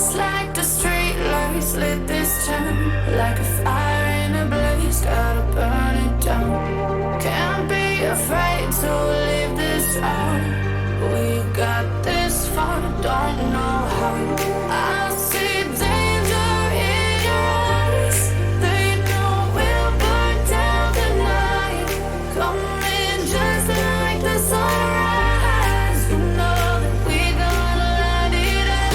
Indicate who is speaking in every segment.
Speaker 1: Just like the street lights lit this town, like a fire in a blaze, gotta burn it down. Can't be afraid to leave this out. We got this far, don't know how. I see danger in your eyes. They know we'll burn down the night. Coming just like the sunrise. You know that we gonna light it up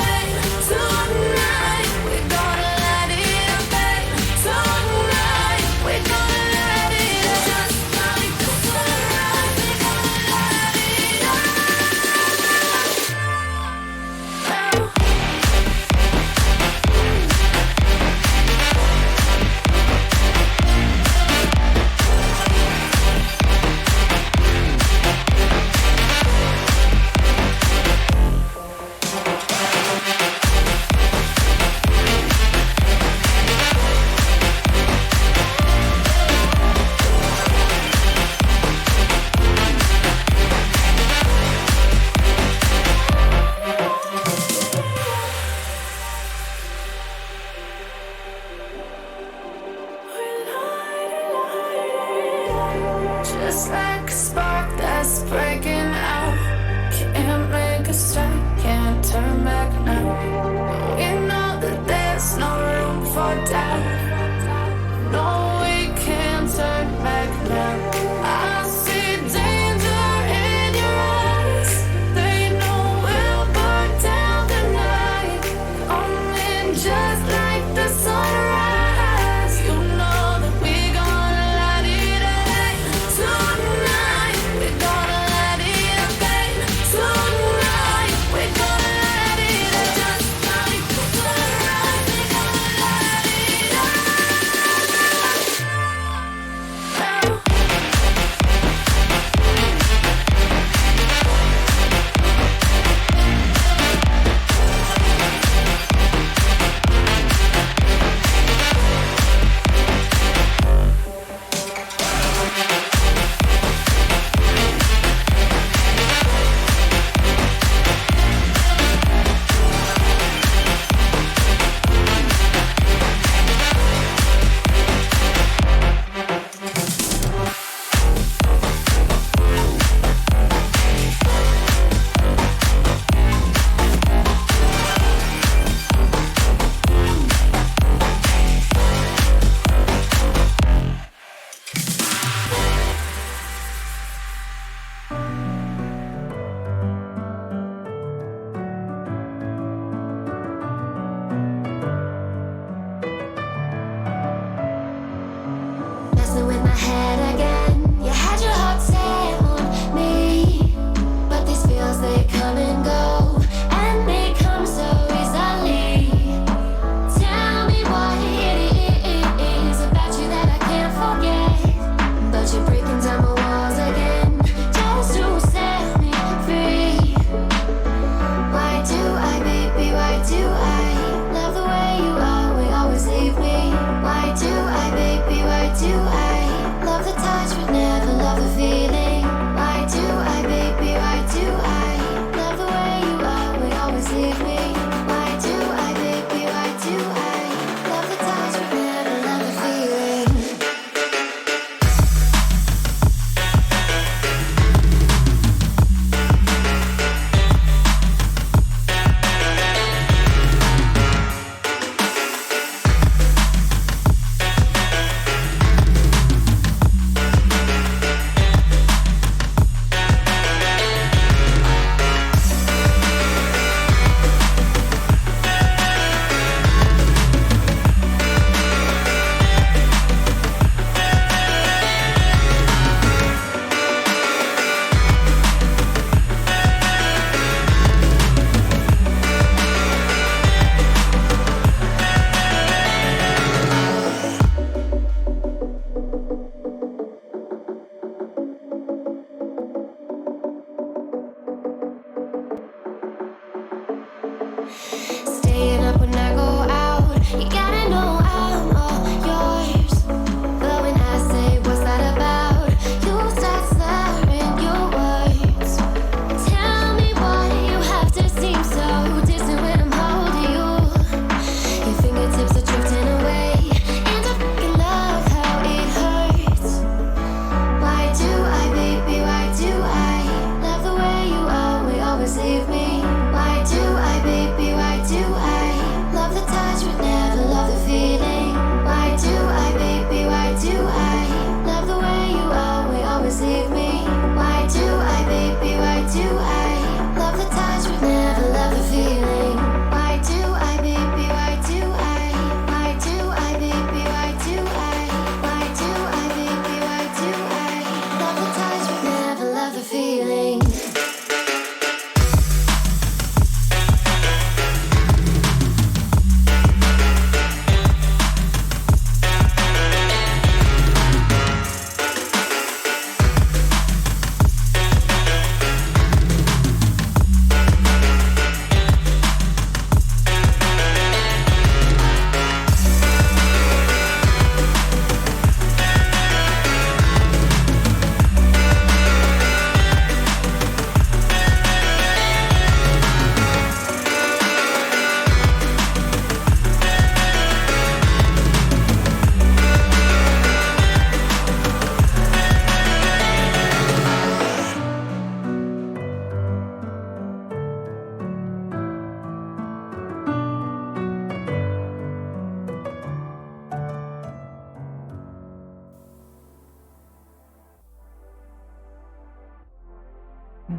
Speaker 1: tonight. We gonna light it up, babe. Tonight we gonna light it up just like the sunrise. We gonna light it up.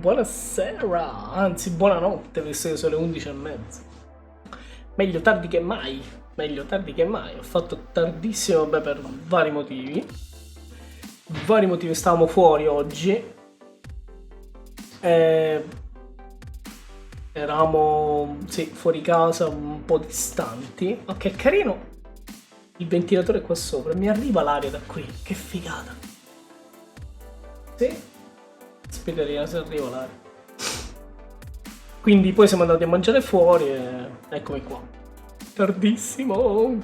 Speaker 2: buonasera, anzi buonanotte, visto che sono le 11:30. Meglio tardi che mai, meglio tardi che mai. Ho fatto tardissimo, vabbè, per vari motivi. Stavamo fuori oggi. Eravamo, sì, fuori casa, un po' distanti. Ma che carino, il ventilatore qua sopra, mi arriva l'aria da qui, che figata. Sì, aspetterina se arriva l'aria. Quindi poi siamo andati a mangiare fuori e eccomi qua. Tardissimo.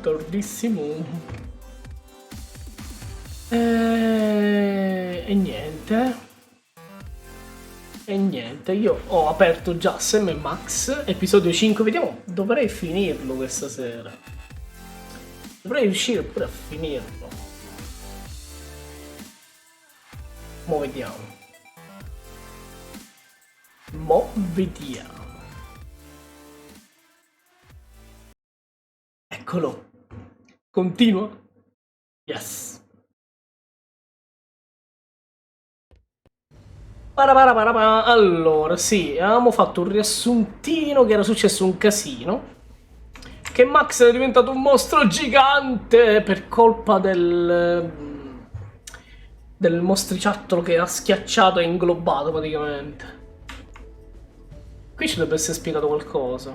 Speaker 2: E niente, io ho aperto già sam&max, episodio 5, vediamo, dovrei finirlo questa sera. Dovrei riuscire pure a finirlo. Mo' vediamo. Eccolo. Continua. Yes. Allora, sì, avevamo fatto un riassuntino che era successo un casino. Che Max è diventato un mostro gigante per colpa del mostriciattolo che ha schiacciato e inglobato praticamente. Qui ci dovrebbe essere spiegato qualcosa.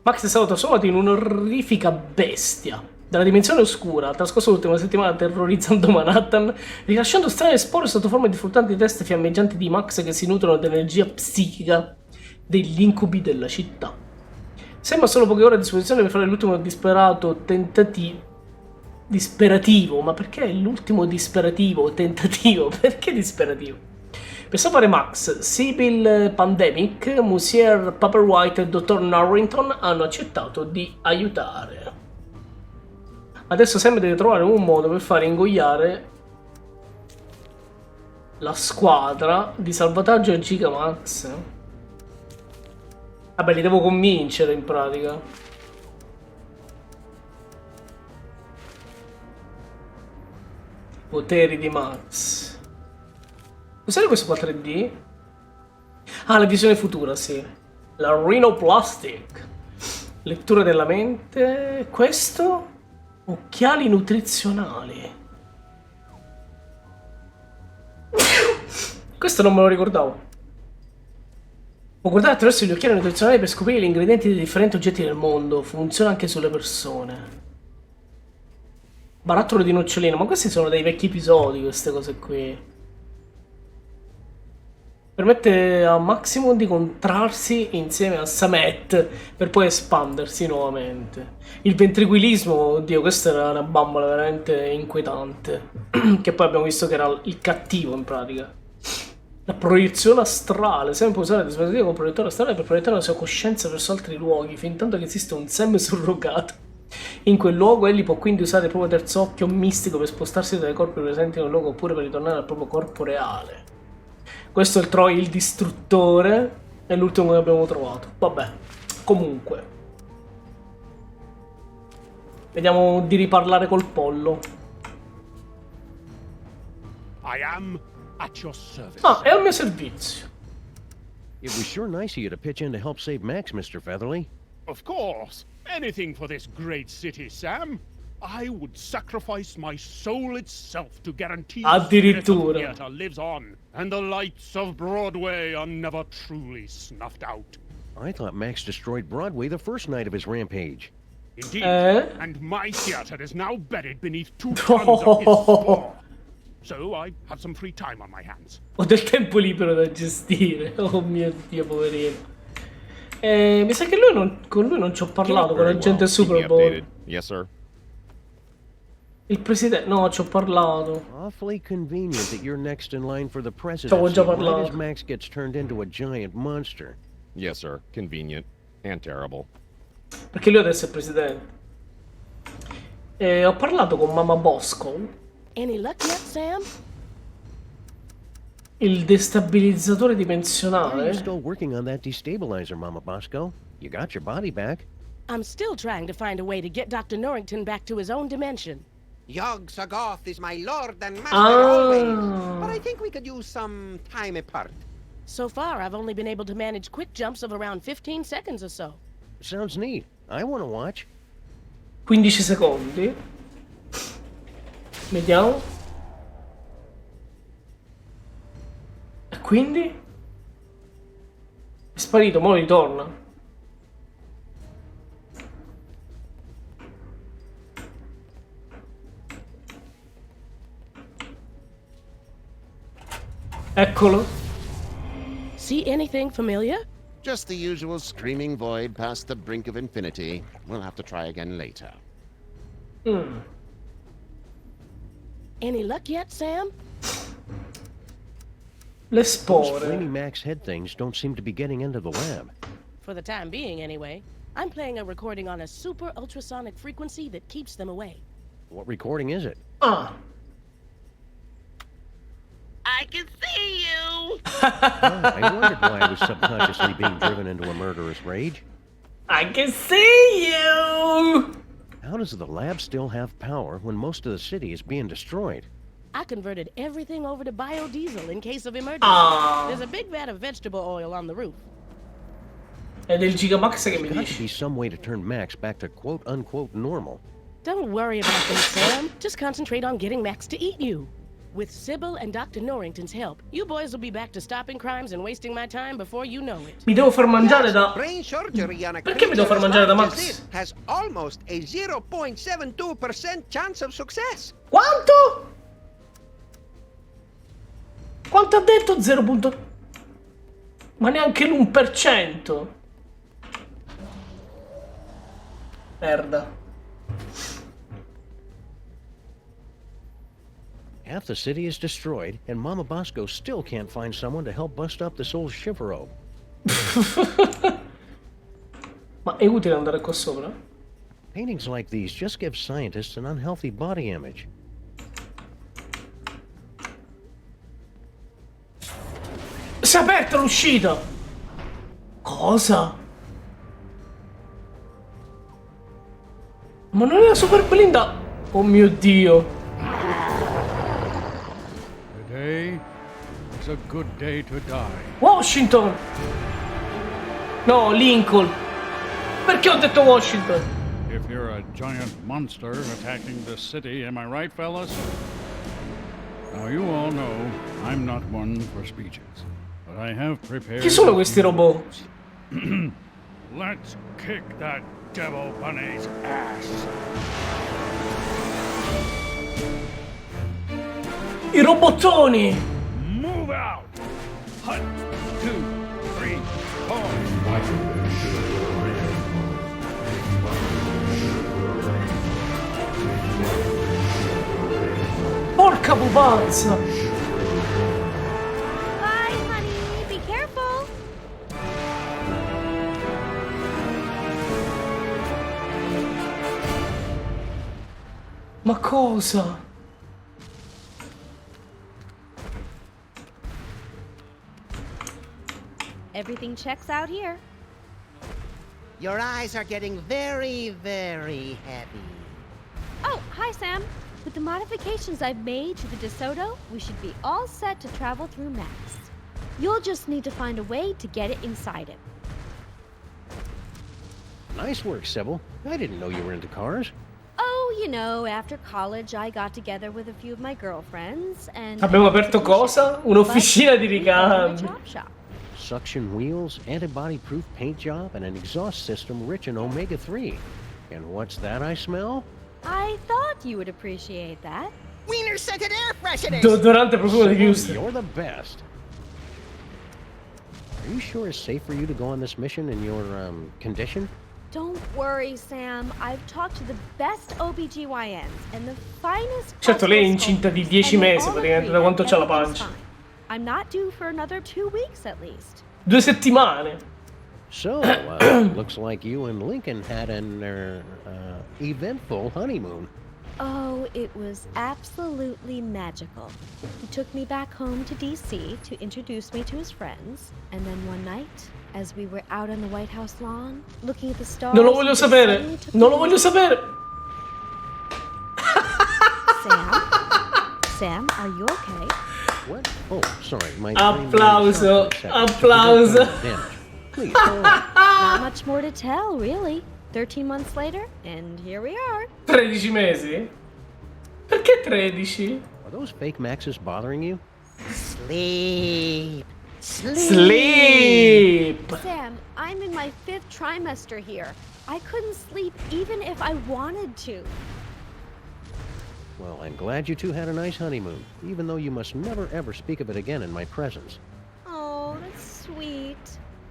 Speaker 2: Max è stato trasformato in un'orrifica bestia dalla dimensione oscura, ha trascorso l'ultima settimana terrorizzando Manhattan, rilasciando strane spore sotto forma di fluttanti teste fiammeggianti di Max che si nutrono dell'energia psichica degli incubi della città. Sembra solo poche ore a disposizione per fare l'ultimo disperato disperativo, ma perché l'ultimo tentativo? Perché disperativo? Per salvare Max, Sybil Pandemic, Monsieur Paperwhite e Dottor Norrington hanno accettato di aiutare. Adesso Sam deve trovare un modo per fare ingoiare la squadra di salvataggio a Giga Max. Vabbè, li devo convincere in pratica. Poteri di Max. Cos'era questo qua 3D? Ah, la visione futura, sì. La Rhinoplastic. Lettura della mente. Questo? Occhiali nutrizionali. Questo non me lo ricordavo. Può guardare attraverso gli occhiali nutrizionali per scoprire gli ingredienti dei differenti oggetti del mondo. Funziona anche sulle persone. Barattolo di nocciolino. Ma questi sono dei vecchi episodi, queste cose qui. Permette a Maximum di contrarsi insieme a Samet per poi espandersi nuovamente. Il ventriquilismo, oddio, questa era una bambola veramente inquietante. Che poi abbiamo visto che era il cattivo in pratica. La proiezione astrale. Sam può usare il dispositivo con proiettore astrale per proiettare la sua coscienza verso altri luoghi, fin tanto che esiste un Sam surrogato. In quel luogo egli può quindi usare il proprio terzo occhio mistico per spostarsi dai corpi presenti nel luogo oppure per ritornare al proprio corpo reale. Questo è il distruttore, è l'ultimo che abbiamo trovato. Vabbè, comunque. Vediamo di riparlare col pollo.
Speaker 3: I am at your service.
Speaker 2: Ah, è al mio servizio.
Speaker 4: It was sure nice of you to pitch in to help save Max, Mr. Featherly.
Speaker 3: Of course. Anything for this great city, Sam. I would sacrifice my soul itself to guarantee the spirit of theater lives on, and the lights of Broadway are never truly snuffed out.
Speaker 4: I thought Max destroyed Broadway the first night of his rampage.
Speaker 3: Indeed, and my theater is now buried beneath 2 tons of his spore. So I have some free time on my hands.
Speaker 2: Ho del tempo libero da gestire. Oh mio Dio, poverino. Mi sa che con lui non ci ho parlato, con la gente Super Bowl.
Speaker 5: Yes, sir.
Speaker 2: Il presidente, no, ci ho parlato.
Speaker 4: Awfully convenient that you're next in line for the
Speaker 2: Ci
Speaker 4: presidency
Speaker 2: avevo già
Speaker 4: right
Speaker 2: parlato.
Speaker 4: as Max gets turned into a giant monster.
Speaker 5: Yes, sir. Convenient and terrible.
Speaker 2: Perché lui adesso è presidente. Ho parlato con Mama Bosco.
Speaker 6: Any luck yet, Sam?
Speaker 2: Il destabilizzatore
Speaker 4: Are you
Speaker 2: dimensionale.
Speaker 4: still working on that destabilizer, Mama Bosco? You got your body back.
Speaker 6: I'm still trying to find a way to get Dr. Norrington back to his own dimension.
Speaker 7: Yog-Sothoth is my lord and master always, but I think we could use some time apart.
Speaker 6: So far, I've only been able to manage quick jumps of around 15 seconds or so.
Speaker 4: Sounds neat. I want to watch.
Speaker 2: 15 secondi. Vediamo. E quindi? È sparito, mo ritorna. Eccolo.
Speaker 6: See anything familiar?
Speaker 7: Just the usual screaming void past the brink of infinity. We'll have to try again later.
Speaker 6: Any luck yet, Sam?
Speaker 2: Le
Speaker 4: Those
Speaker 2: spore.
Speaker 4: Flamey Max head things don't seem to be getting into the lab.
Speaker 6: For the time being, anyway. I'm playing a recording on a super ultrasonic frequency that keeps them away.
Speaker 4: What recording is it?
Speaker 2: Ah.
Speaker 6: I can see you!
Speaker 4: I wondered why I was subconsciously being driven into a murderous rage.
Speaker 2: I can see you!
Speaker 4: How does the lab still have power when most of the city is being destroyed?
Speaker 6: I converted everything over to biodiesel in case of emergency.
Speaker 2: Ah.
Speaker 6: There's a big vat of vegetable oil on the roof.
Speaker 2: È del Gigamax che mi
Speaker 4: There's got to
Speaker 2: dici.
Speaker 4: be some way to turn Max back to quote-unquote normal.
Speaker 6: Don't worry about them, Sam. Just concentrate on getting Max to eat you. With Sybil and Dr. Norrington's help, you boys will be back to stopping crimes and wasting my time before you know it.
Speaker 2: Mi devo far mangiare da...
Speaker 8: Brain surgery on a
Speaker 2: Perché mi devo far mangiare da Max?
Speaker 8: has almost a 0.72% chance of success.
Speaker 2: Quanto? Quanto ha detto? 0. Ma neanche l'1%. Merda.
Speaker 4: Half the city is destroyed, and Mama Bosco still can't find someone to help bust up this old Chivero.
Speaker 2: Ma è utile andare qua sopra?
Speaker 4: Paintings like these just give scientists an unhealthy body image.
Speaker 2: Si è aperta l'uscita! Cosa? Ma non era super blinda? Oh mio Dio!
Speaker 3: Today is a good day to die.
Speaker 2: Washington! No, Lincoln! Perché ho detto Washington?
Speaker 3: If you're a giant monster attacking the city, am I right, fellas? Now you all know I'm not one for speeches, but I have prepared.
Speaker 2: Chi sono questi robot?
Speaker 3: Let's kick that devil bunny's ass.
Speaker 2: I robottoni!
Speaker 3: Move out! 1, 2, 3, 4.
Speaker 2: Porca pupanza!
Speaker 9: Bye, honey. Be careful.
Speaker 2: Ma cosa?
Speaker 9: Everything checks out here.
Speaker 8: Your eyes are getting very, very heavy.
Speaker 9: Oh, hi, Sam. With the modifications I've made to the DeSoto, we should be all set to travel through Max. You'll just need to find a way to get it inside him.
Speaker 4: Nice work, Sybil. I didn't know you were into cars.
Speaker 9: Oh, you know, after college, I got together with a few of my girlfriends and...
Speaker 2: Abbiamo aperto cosa? Un'officina di ricambi.
Speaker 9: Chop shop.
Speaker 4: Suction wheels, antibody-proof paint job, and an exhaust system rich in omega-3. And what's that I smell?
Speaker 9: I thought you would appreciate that.
Speaker 8: Wiener scented air fresheners!
Speaker 2: Deodorante profumo di Houston.
Speaker 4: You're the best. Are you sure it's safe for you to go on this mission in your, condition?
Speaker 9: Don't worry, Sam. I've talked to the best OBGYNs and the finest...
Speaker 2: Certo, lei è
Speaker 9: hospital
Speaker 2: incinta di
Speaker 9: schools,
Speaker 2: 10
Speaker 9: and they
Speaker 2: mesi
Speaker 9: all
Speaker 2: praticamente,
Speaker 9: agree
Speaker 2: da quanto
Speaker 9: that
Speaker 2: c'ha la
Speaker 9: everything's
Speaker 2: pancia.
Speaker 9: fine. I'm not due for another 2 weeks at least.
Speaker 2: 2 settimane.
Speaker 4: So, looks like you and Lincoln had an, eventful honeymoon.
Speaker 9: Oh, it was absolutely magical. He took me back home to D.C. to introduce me to his friends, and then one night, as we were out on the White House lawn, looking at the stars...
Speaker 2: Non lo voglio
Speaker 9: he
Speaker 2: sapere.
Speaker 9: suddenly took
Speaker 2: Non lo
Speaker 9: me
Speaker 2: voglio sapere.
Speaker 9: Sam? Sam, are you okay?
Speaker 4: What? Oh, sorry. My
Speaker 2: Applauso, applauso.
Speaker 4: Please, go on.
Speaker 9: Not much more to tell, really. 13 months later, and here we are.
Speaker 2: 13 mesi? Perché 13?
Speaker 4: Are those fake Maxes bothering you?
Speaker 8: Sleep.
Speaker 2: Sleep!
Speaker 9: Sam, I'm in my 5th trimester here. I couldn't sleep even if I wanted to.
Speaker 4: Well, I'm glad you two had a nice honeymoon, even though you must never ever speak of it again in my presence.
Speaker 9: Oh, that's sweet.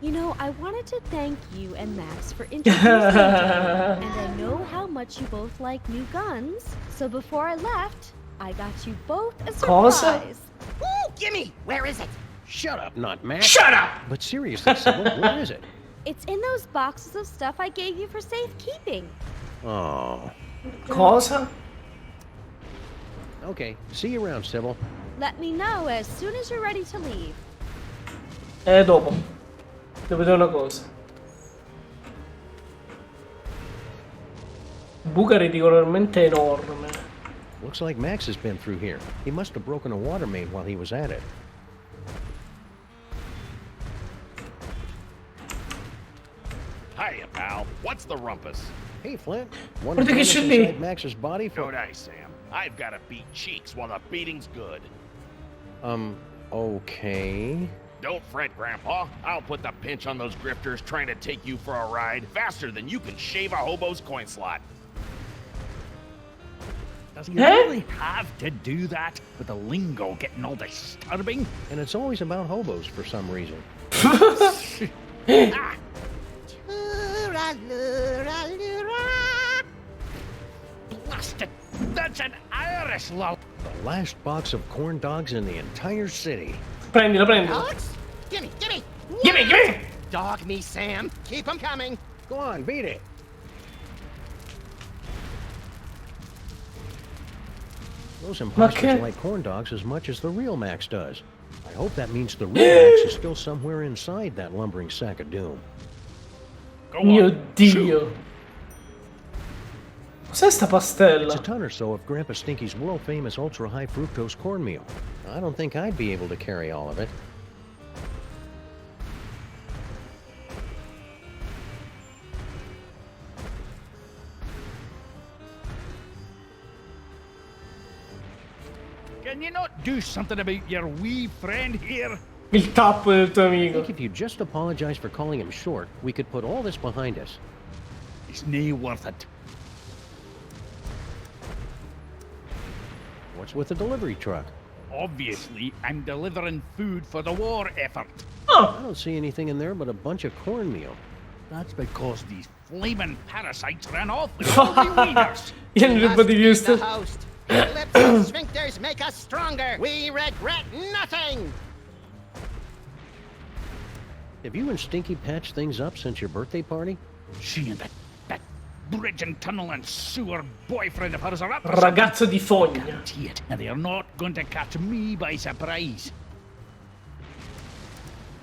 Speaker 9: You know, I wanted to thank you and Max for introducing me to you, and I know how much you both like new guns, so before I left, I got you both a
Speaker 2: Cosa?
Speaker 9: surprise.
Speaker 8: Ooh, gimme! Where is it?
Speaker 4: Shut up, not Max.
Speaker 2: Shut up!
Speaker 4: But seriously, Sybil, where is it?
Speaker 9: It's in those boxes of stuff I gave you for safekeeping.
Speaker 4: Oh.
Speaker 2: Cosa?
Speaker 4: Okay, see you around, Sybil.
Speaker 9: Let me know as soon as you're ready to leave.
Speaker 2: Dopo. Devo vedere una cosa. Buca ridicolarmente enorme.
Speaker 4: Looks like Max has been through here. He must have broken a water main while he was at it.
Speaker 5: Hiya, pal. What's the rumpus?
Speaker 4: Hey, Flint. Want
Speaker 2: What
Speaker 4: to
Speaker 2: do you
Speaker 4: find us
Speaker 2: should be?
Speaker 4: inside Max's body for...
Speaker 5: Don't I, Sam? I've got to beat cheeks while the beating's good.
Speaker 4: Okay.
Speaker 5: Don't fret, Grandpa. I'll put the pinch on those grifters trying to take you for a ride faster than you can shave a hobo's coin slot.
Speaker 10: Does he really have to do that with the lingo getting all disturbing?
Speaker 4: And it's always about hobos for some reason.
Speaker 8: Tooraluralura.
Speaker 10: Blasted! That's an Irish lull.
Speaker 4: The last box of corn dogs in the entire city.
Speaker 2: Prendilo, prendilo.
Speaker 8: Alex? Gimme, gimme!
Speaker 2: Gimme, gimme!
Speaker 8: Dog me, Sam. Keep 'em coming.
Speaker 4: Go on, beat it. Those imposters like corn dogs as much as the real Max does. I hope that means the real Max is still somewhere inside that lumbering sack of doom.
Speaker 10: Go
Speaker 2: Mio
Speaker 10: on.
Speaker 2: Dio. Cos'è sta
Speaker 4: It's a
Speaker 2: pastella?
Speaker 4: ton or so of Grandpa Stinky's world-famous ultra-high fructose cornmeal. I don't think I'd be able to carry all of it.
Speaker 10: Can you not do something about your wee friend here?
Speaker 2: Il tappo del tuo
Speaker 4: I
Speaker 2: amico.
Speaker 4: think if you just apologize for calling him short, we could put all this behind us.
Speaker 10: It's nae worth it.
Speaker 4: What's with the delivery truck?
Speaker 10: Obviously, I'm delivering food for the war effort.
Speaker 4: I don't see anything in there but a bunch of cornmeal.
Speaker 10: That's because these flaming parasites ran off with all the wieners.
Speaker 2: Everybody used
Speaker 8: The
Speaker 2: to.
Speaker 8: host. Lips and sphincters make us stronger. We regret nothing.
Speaker 4: Have you and Stinky patched things up since your birthday party?
Speaker 10: She and that bridge and tunnel and sewer boyfriend of hers are up to
Speaker 2: Ragazzo di fogna.
Speaker 10: guarantee it, and they're not going to catch me by surprise.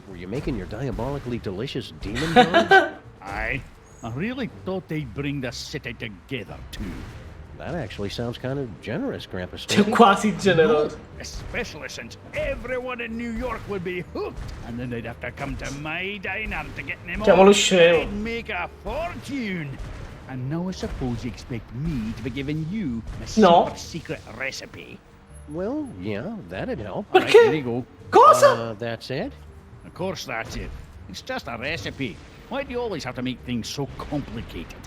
Speaker 4: Were you making your diabolically delicious demon dogs?
Speaker 10: I really thought they'd bring the city together, too.
Speaker 4: That actually sounds kind of generous, Grandpa Stinky.
Speaker 2: Quasi generoso.
Speaker 10: Especially since everyone in New York would be hooked, and then they'd have to come to my diner to get them
Speaker 2: Chiamalo
Speaker 10: all.
Speaker 2: scemo.
Speaker 10: I'd make a fortune. And now I suppose you expect me to be giving you a
Speaker 2: No.
Speaker 10: super secret recipe.
Speaker 4: Well, yeah, that'd help.
Speaker 10: All right,
Speaker 2: Perché?
Speaker 10: here you go.
Speaker 2: Cosa?
Speaker 4: That's it?
Speaker 10: Of course that's it. It's just a recipe. Why do you always have to make things so complicated?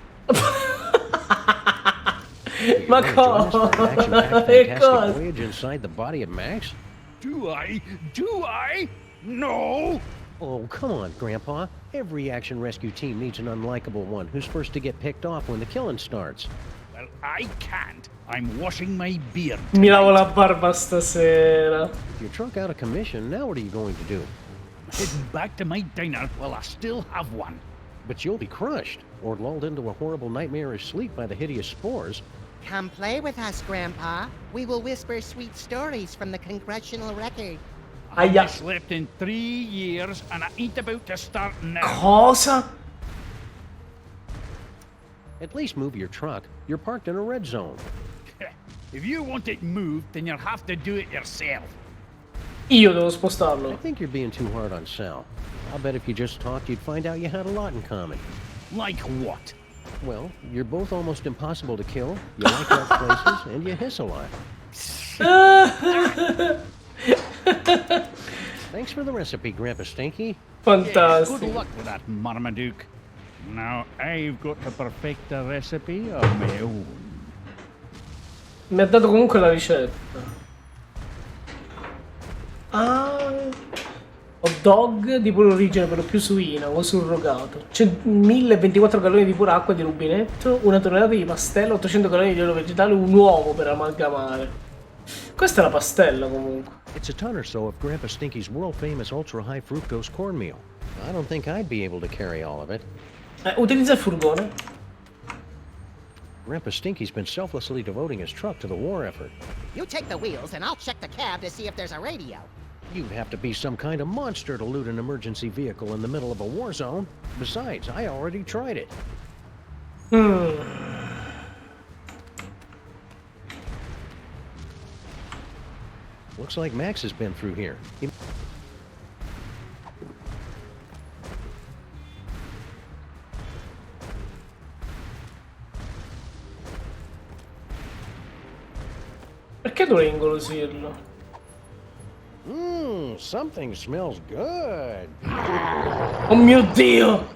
Speaker 2: Ma
Speaker 4: Wanna join us for an action-packed,
Speaker 2: Che
Speaker 4: fantastic
Speaker 2: cosa?
Speaker 4: voyage inside the body of Max?
Speaker 10: Do I? Do I? No!
Speaker 4: Oh, come on, Grandpa. Every action rescue team needs an unlikable one who's first to get picked off when the killing starts.
Speaker 10: Well, I can't. I'm washing my beard.
Speaker 2: Mi lavo la barba stasera.
Speaker 4: With your truck out of commission, now what are you going to do?
Speaker 10: Heading back to my diner while I still have one.
Speaker 4: But you'll be crushed, or lulled into a horrible nightmarish sleep by the hideous spores.
Speaker 8: Come play with us, Grandpa. We will whisper sweet stories from the congressional record.
Speaker 10: I
Speaker 2: Aia.
Speaker 10: slept in 3 years and I ain't about to start now.
Speaker 2: Cosa?
Speaker 4: At least move your truck. You're parked in a red zone.
Speaker 10: If you want it moved, then you'll have to do it yourself.
Speaker 2: Io devo spostarlo.
Speaker 4: I think you're being too hard on Sal. I'll bet if you just talked, you'd find out you had a lot in common.
Speaker 10: Like what?
Speaker 4: Well, you're both almost impossible to kill, you like rough places, and you hiss a lot. Thanks for the recipe, Grandpa Stinky.
Speaker 2: Fantastico.
Speaker 10: Good luck with that, Marmaduke. Now I've got to perfect the recipe of my own.
Speaker 2: Mi ha dato comunque la ricetta. Ah, hot dog di pura origine, per lo più suina o surrogato. C'è 1024 galloni di pura acqua di rubinetto, una tonnellata di pastella, 800 galloni di olio vegetale, un uovo per amalgamare. Questa è la pastella comunque.
Speaker 4: It's a ton or so of Grandpa Stinky's world-famous ultra-high fructose cornmeal. I don't think I'd be able to carry all of it.
Speaker 2: Utilizza il furgone.
Speaker 4: Grandpa Stinky's been selflessly devoting his truck to the war effort.
Speaker 8: You take the wheels, and I'll check the cab to see if there's a radio.
Speaker 4: You'd have to be some kind of monster to loot an emergency vehicle in the middle of a war zone. Besides, I already tried it. Looks like Max has been through here.
Speaker 2: Perché dovrei ingolosirlo?
Speaker 4: Something smells good.
Speaker 2: Oh mio Dio!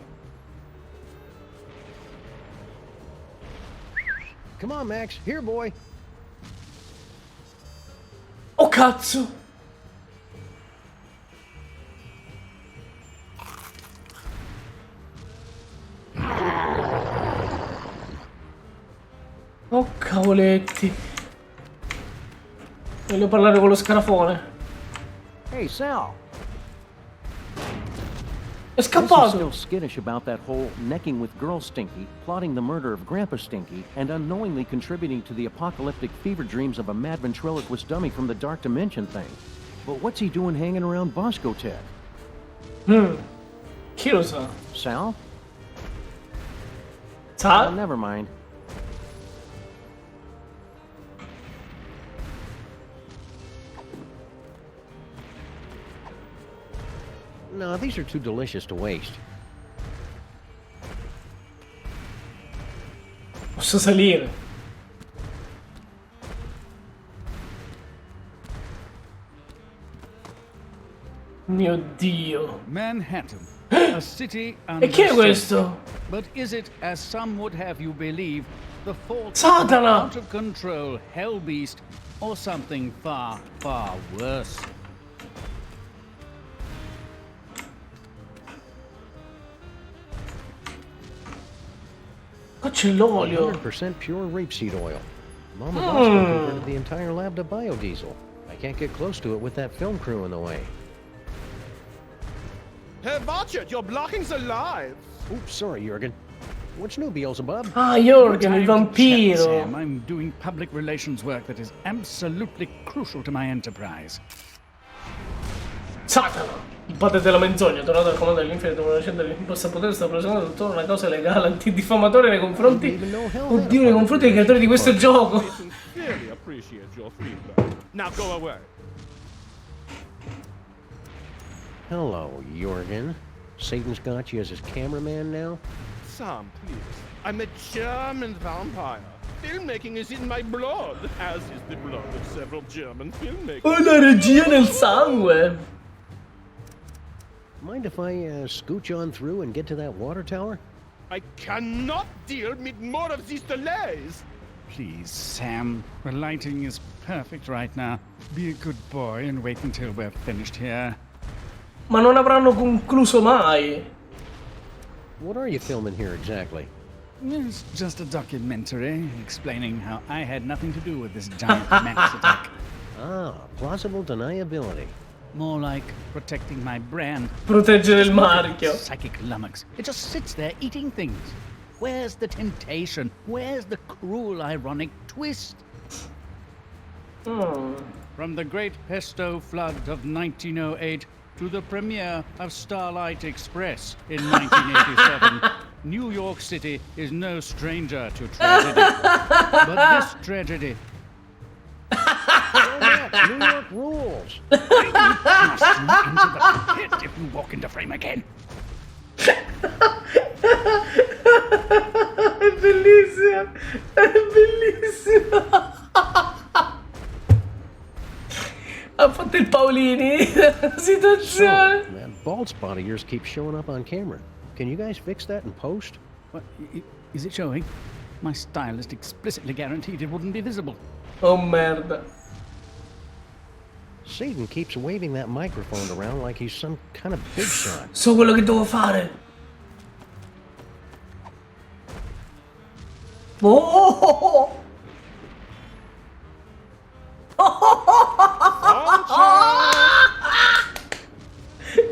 Speaker 4: Come on, Max. Here, boy.
Speaker 2: Oh cazzo! Oh cavoletti! Voglio parlare con lo scarafone.
Speaker 4: Hey, Sal.
Speaker 2: È
Speaker 11: Still
Speaker 2: scappato!
Speaker 11: skittish about that whole necking with Girl Stinky, plotting the murder of Grandpa Stinky, and unknowingly contributing to the apocalyptic fever dreams of a mad ventriloquist dummy from the Dark Dimension thing. But what's he doing hanging around Bosco Tech?
Speaker 2: Chi lo sa?
Speaker 11: Sal?
Speaker 2: Sa?
Speaker 11: Oh, never mind.
Speaker 4: No, these are too delicious to waste.
Speaker 2: Posso salire? Mio Dio.
Speaker 10: Manhattan, a city under
Speaker 2: E chi è
Speaker 10: siege.
Speaker 2: questo?
Speaker 10: But is it, as some would have you believe, the fault of
Speaker 2: Satana!
Speaker 10: an out-of-control hell beast, or something far, far worse?
Speaker 2: Qua c'è l'olio.
Speaker 4: 100% pure rapeseed oil. Mama Bosco converted the entire lab to biodiesel. I can't get close to it with that film crew in the way.
Speaker 5: Hey, watch it! You're blocking the live!
Speaker 4: Oops, sorry, Jurgen. What's new, Beelzebub?
Speaker 2: Ah, Jorgen, il
Speaker 10: Time to chat,
Speaker 2: vampiro.
Speaker 10: Sam. I'm doing public relations work that is absolutely crucial to my enterprise.
Speaker 2: Satana! Il padre della menzogna, tornato al comando dell'infinito, una recente dell'imposta potere, sta presentando tuttora una causa legale antidifamatoria nei confronti. Oddio, nei confronti dei creatori di questo gioco.
Speaker 3: Sincerely appreciate your feedback. Now go away.
Speaker 4: Hello, Jurgen. Satan's got you as his cameraman now?
Speaker 5: Sam, please. I'm a German vampire. Filmmaking is in my blood, as is the blood of several German filmmakers.
Speaker 2: Ho la regia nel sangue.
Speaker 4: Mind if I scooch on through and get to that water tower?
Speaker 5: I cannot deal with more of these delays.
Speaker 10: Please, Sam. The lighting is perfect right now. Be a good boy and wait until we're finished here.
Speaker 2: Ma non avranno concluso mai.
Speaker 4: What are you filming here exactly?
Speaker 10: It's just a documentary explaining how I had nothing to do with this giant Max attack.
Speaker 4: Ah, plausible deniability.
Speaker 10: More like protecting my brand.
Speaker 2: Proteggere il marchio.
Speaker 10: Psychic lummox. It just sits there eating things. Where's the temptation? Where's the cruel, ironic twist? From the great pesto flood of 1908 to the premiere of Starlight Express in 1987, New York City is no stranger to tragedy. But this tragedy...
Speaker 4: Oh, New York rules.
Speaker 10: Thrust you into the pit if you walk into frame again.
Speaker 2: È bellissima, è bellissima. Ha fatto il Paolini la situazione.
Speaker 4: So, that bald spot of yours keeps showing up on camera. Can you guys fix that in post?
Speaker 10: What, is it showing? My stylist explicitly guaranteed it wouldn't be visible.
Speaker 2: Oh merda.
Speaker 4: Satan keeps waving that microphone around like he's some kind of big shot.
Speaker 2: So quello che devo fare. Oh!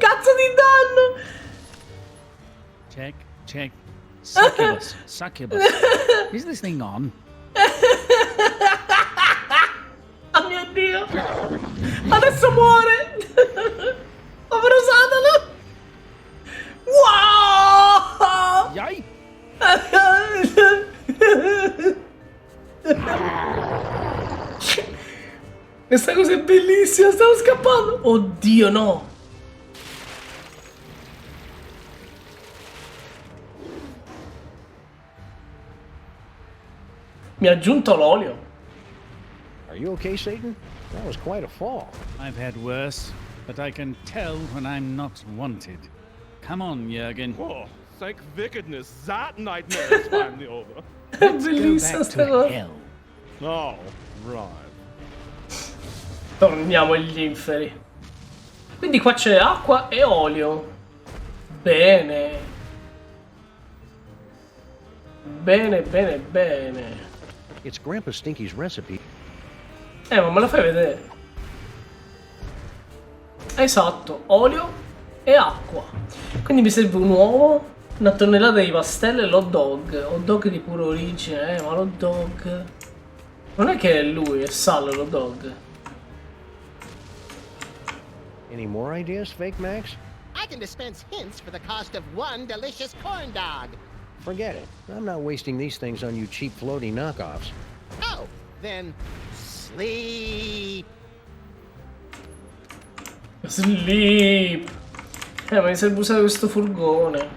Speaker 2: Cazzo di danno!
Speaker 10: Check. Succubus. Is this thing on?
Speaker 2: Oh mio Dio! Adesso muore! Povero Satana! Wow!
Speaker 10: Yay!
Speaker 2: Questa cosa è bellissima, stavo scappando! Oddio no! Mi ha aggiunto l'olio.
Speaker 4: Are you okay, Satan? That was quite a fall.
Speaker 10: I've had worse, but I can tell when I'm not wanted. Come on, Jürgen.
Speaker 5: Oh, thank wickedness, that nightmare is finally over.
Speaker 2: È bellissima sta cosa.
Speaker 10: Hell.
Speaker 5: Oh, right.
Speaker 2: Torniamo agli inferi. Quindi qua c'è acqua e olio. Bene. Bene.
Speaker 4: It's Grandpa Stinky's recipe.
Speaker 2: Ma me la fai vedere? Esatto, olio e acqua. Quindi mi serve un uovo, una tonnellata di pastelle e l'hot dog. Hot dog di pura origine, ma l'hot dog... Non è che è lui, è Sal l'hot dog.
Speaker 4: Any more ideas, Fake Max?
Speaker 8: I can dispense hints for the cost of one delicious corn dog.
Speaker 4: Forget it. I'm not wasting these things on you cheap floaty knockoffs.
Speaker 8: Oh, then sleep.
Speaker 2: Sleep. Ma mi serve usare questo furgone.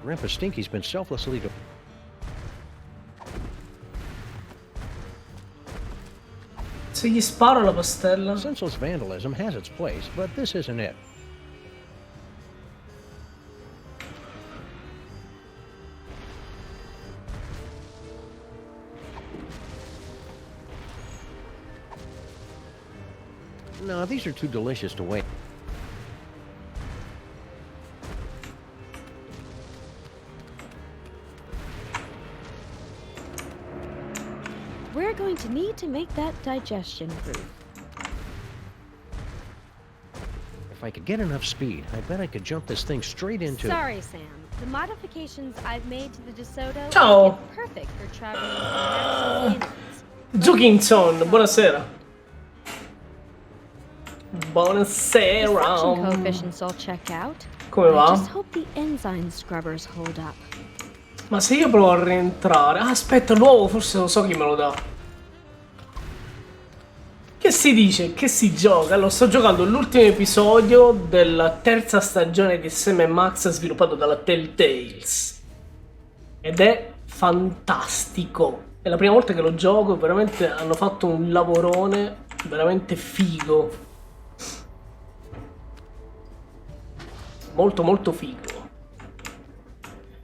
Speaker 4: Grandpa Stinky's been selflessly...
Speaker 2: Se gli sparo la pastella...
Speaker 4: Senseless vandalism has its place, but this isn't it. No, these are too delicious to wait.
Speaker 9: We're going to need to make that digestion proof.
Speaker 4: If I could get enough speed, I bet I could jump this thing straight into...
Speaker 9: Sorry, Sam. The modifications I've made to the DeSoto
Speaker 2: Ciao.
Speaker 9: are perfect for traveling from Max's
Speaker 2: Zuckinson, buonasera.
Speaker 9: The
Speaker 2: Buonasera.
Speaker 9: suction coefficients all check out.
Speaker 2: Come va?
Speaker 9: I just hope the enzyme scrubbers hold up.
Speaker 2: Ma se io provo a rientrare... Ah, aspetta, l'uovo forse lo so chi me lo dà. Che si dice? Che si gioca? Allora, sto giocando l'ultimo episodio della terza stagione di Sam&Max sviluppato dalla Telltales. Ed è fantastico. È la prima volta che lo gioco, veramente hanno fatto un lavorone veramente figo. Molto molto figo.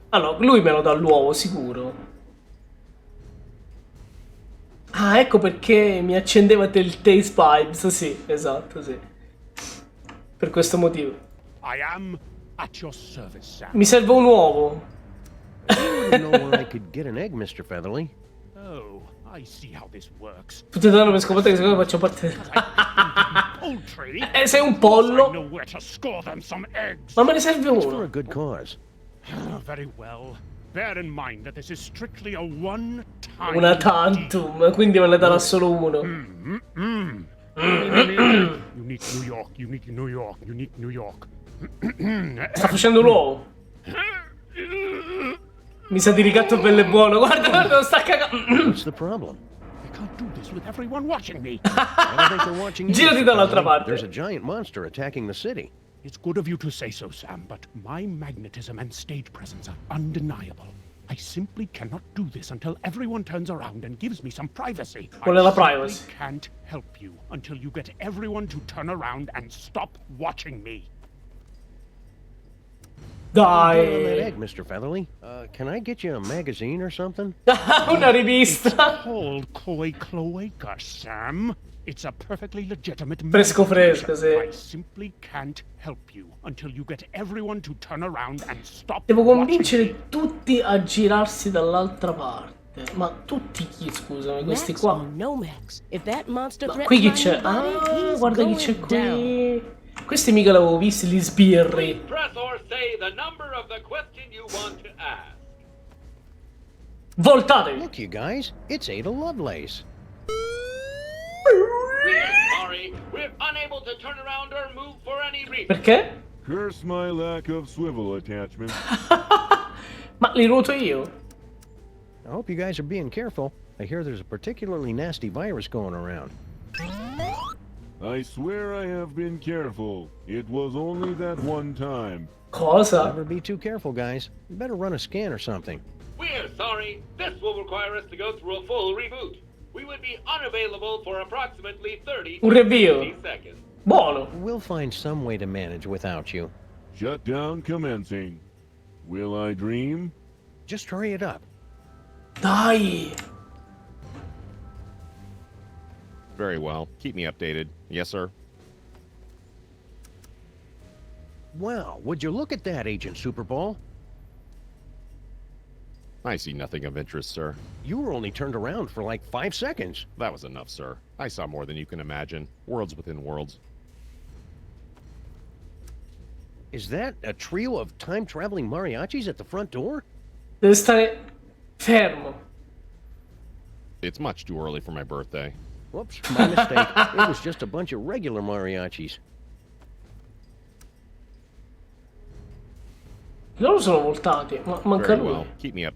Speaker 2: Allora, lui me lo dà l'uovo, sicuro. Ah, ecco perché mi accendeva Telltales Vibes. Sì, esatto, sì. Per questo motivo.
Speaker 3: I am at your service, Sam.
Speaker 2: Mi serve un uovo.
Speaker 4: I don't know where I could get an egg, Mr. Featherly.
Speaker 3: Oh, I see how this works.
Speaker 2: Tutti danno per scoperto che secondo me faccio parte...
Speaker 3: Poultry.
Speaker 2: Sei un
Speaker 3: I
Speaker 2: pollo.
Speaker 3: know where to score them some eggs.
Speaker 2: Ma me ne serve
Speaker 4: It's for a
Speaker 2: uno.
Speaker 4: good cause.
Speaker 3: Very well. Bear in mind that this is strictly a one-time
Speaker 2: Una tantum, quindi me ne darà solo uno.
Speaker 3: Unique New York, unique New York, unique New York.
Speaker 2: Sta facendo l'uovo. Mi sa di ricatto bello e buono. Guarda, guarda, lo sta cagando.
Speaker 4: What's the problem?
Speaker 3: can't do this with everyone watching me.
Speaker 4: I don't think they're watching you.
Speaker 2: Girati dall'altra parte.
Speaker 4: There's a giant monster attacking the city.
Speaker 3: It's good of you to say so, Sam, but my magnetism and stage presence are undeniable. I simply cannot do this until everyone turns around and gives me some privacy.
Speaker 2: Qual è la privacy?
Speaker 3: I can't help you until you get everyone to turn around and stop watching me.
Speaker 4: On that
Speaker 2: Dai.
Speaker 4: egg, Mr. Featherly. Can I get you a magazine or something?
Speaker 2: Una rivista.
Speaker 3: Called Koi Cloaca, Sam. It's a perfectly legitimate
Speaker 2: Fresco fresco,
Speaker 3: mission.
Speaker 2: sì.
Speaker 3: I simply can't help you until you get everyone to turn around and stop
Speaker 2: Devo
Speaker 3: watching me.
Speaker 2: convincere tutti a girarsi dall'altra parte. Ma tutti chi, scusami, questi
Speaker 6: Max
Speaker 2: qua?
Speaker 6: or no Max. If that monster
Speaker 2: Ma
Speaker 6: threatens
Speaker 2: qui chi
Speaker 6: my
Speaker 2: c'è?
Speaker 6: new body,
Speaker 2: Ah,
Speaker 6: he's
Speaker 2: guarda chi
Speaker 6: going
Speaker 2: c'è
Speaker 6: down.
Speaker 2: qui. Questi mica l'avevo visti, gli sbirri.
Speaker 12: Press or say the number of the question you want to ask.
Speaker 2: Voltatevi.
Speaker 4: Look, you guys, it's Ada Lovelace.
Speaker 12: We're sorry. We're unable to turn around or move for any reason.
Speaker 2: Perché?
Speaker 13: Curse my lack of swivel attachment.
Speaker 2: Ma li ruoto io.
Speaker 4: I hope you guys are being careful. I hear there's a particularly nasty virus going around.
Speaker 13: I swear I have been careful. It was only that one time.
Speaker 2: Cosa?
Speaker 4: Never be too careful, guys. You better run a scan or something.
Speaker 12: We're sorry. This will require us to go through a full reboot. We would be unavailable for approximately 30
Speaker 2: Un rinvio.
Speaker 12: 60 seconds.
Speaker 2: Buono.
Speaker 4: We'll find some way to manage without you.
Speaker 13: Shutdown commencing. Will I dream?
Speaker 4: Just hurry it up.
Speaker 2: Dai.
Speaker 7: Very well. Keep me updated. Yes, sir.
Speaker 4: Wow, would you look at that, Agent Superball?
Speaker 7: I see nothing of interest, sir.
Speaker 4: You were only turned around for like 5 seconds.
Speaker 7: That was enough, sir. I saw more than you can imagine. Worlds within worlds.
Speaker 4: Is that a trio of time-traveling mariachis at the front door?
Speaker 2: Deve stare fermo.
Speaker 7: It's much too early for my birthday.
Speaker 4: Whoops, my mistake. It was just a bunch of regular mariachis.
Speaker 2: Loro sono voltati. Ma manca
Speaker 7: Very
Speaker 2: lui.
Speaker 7: well. Keep me up.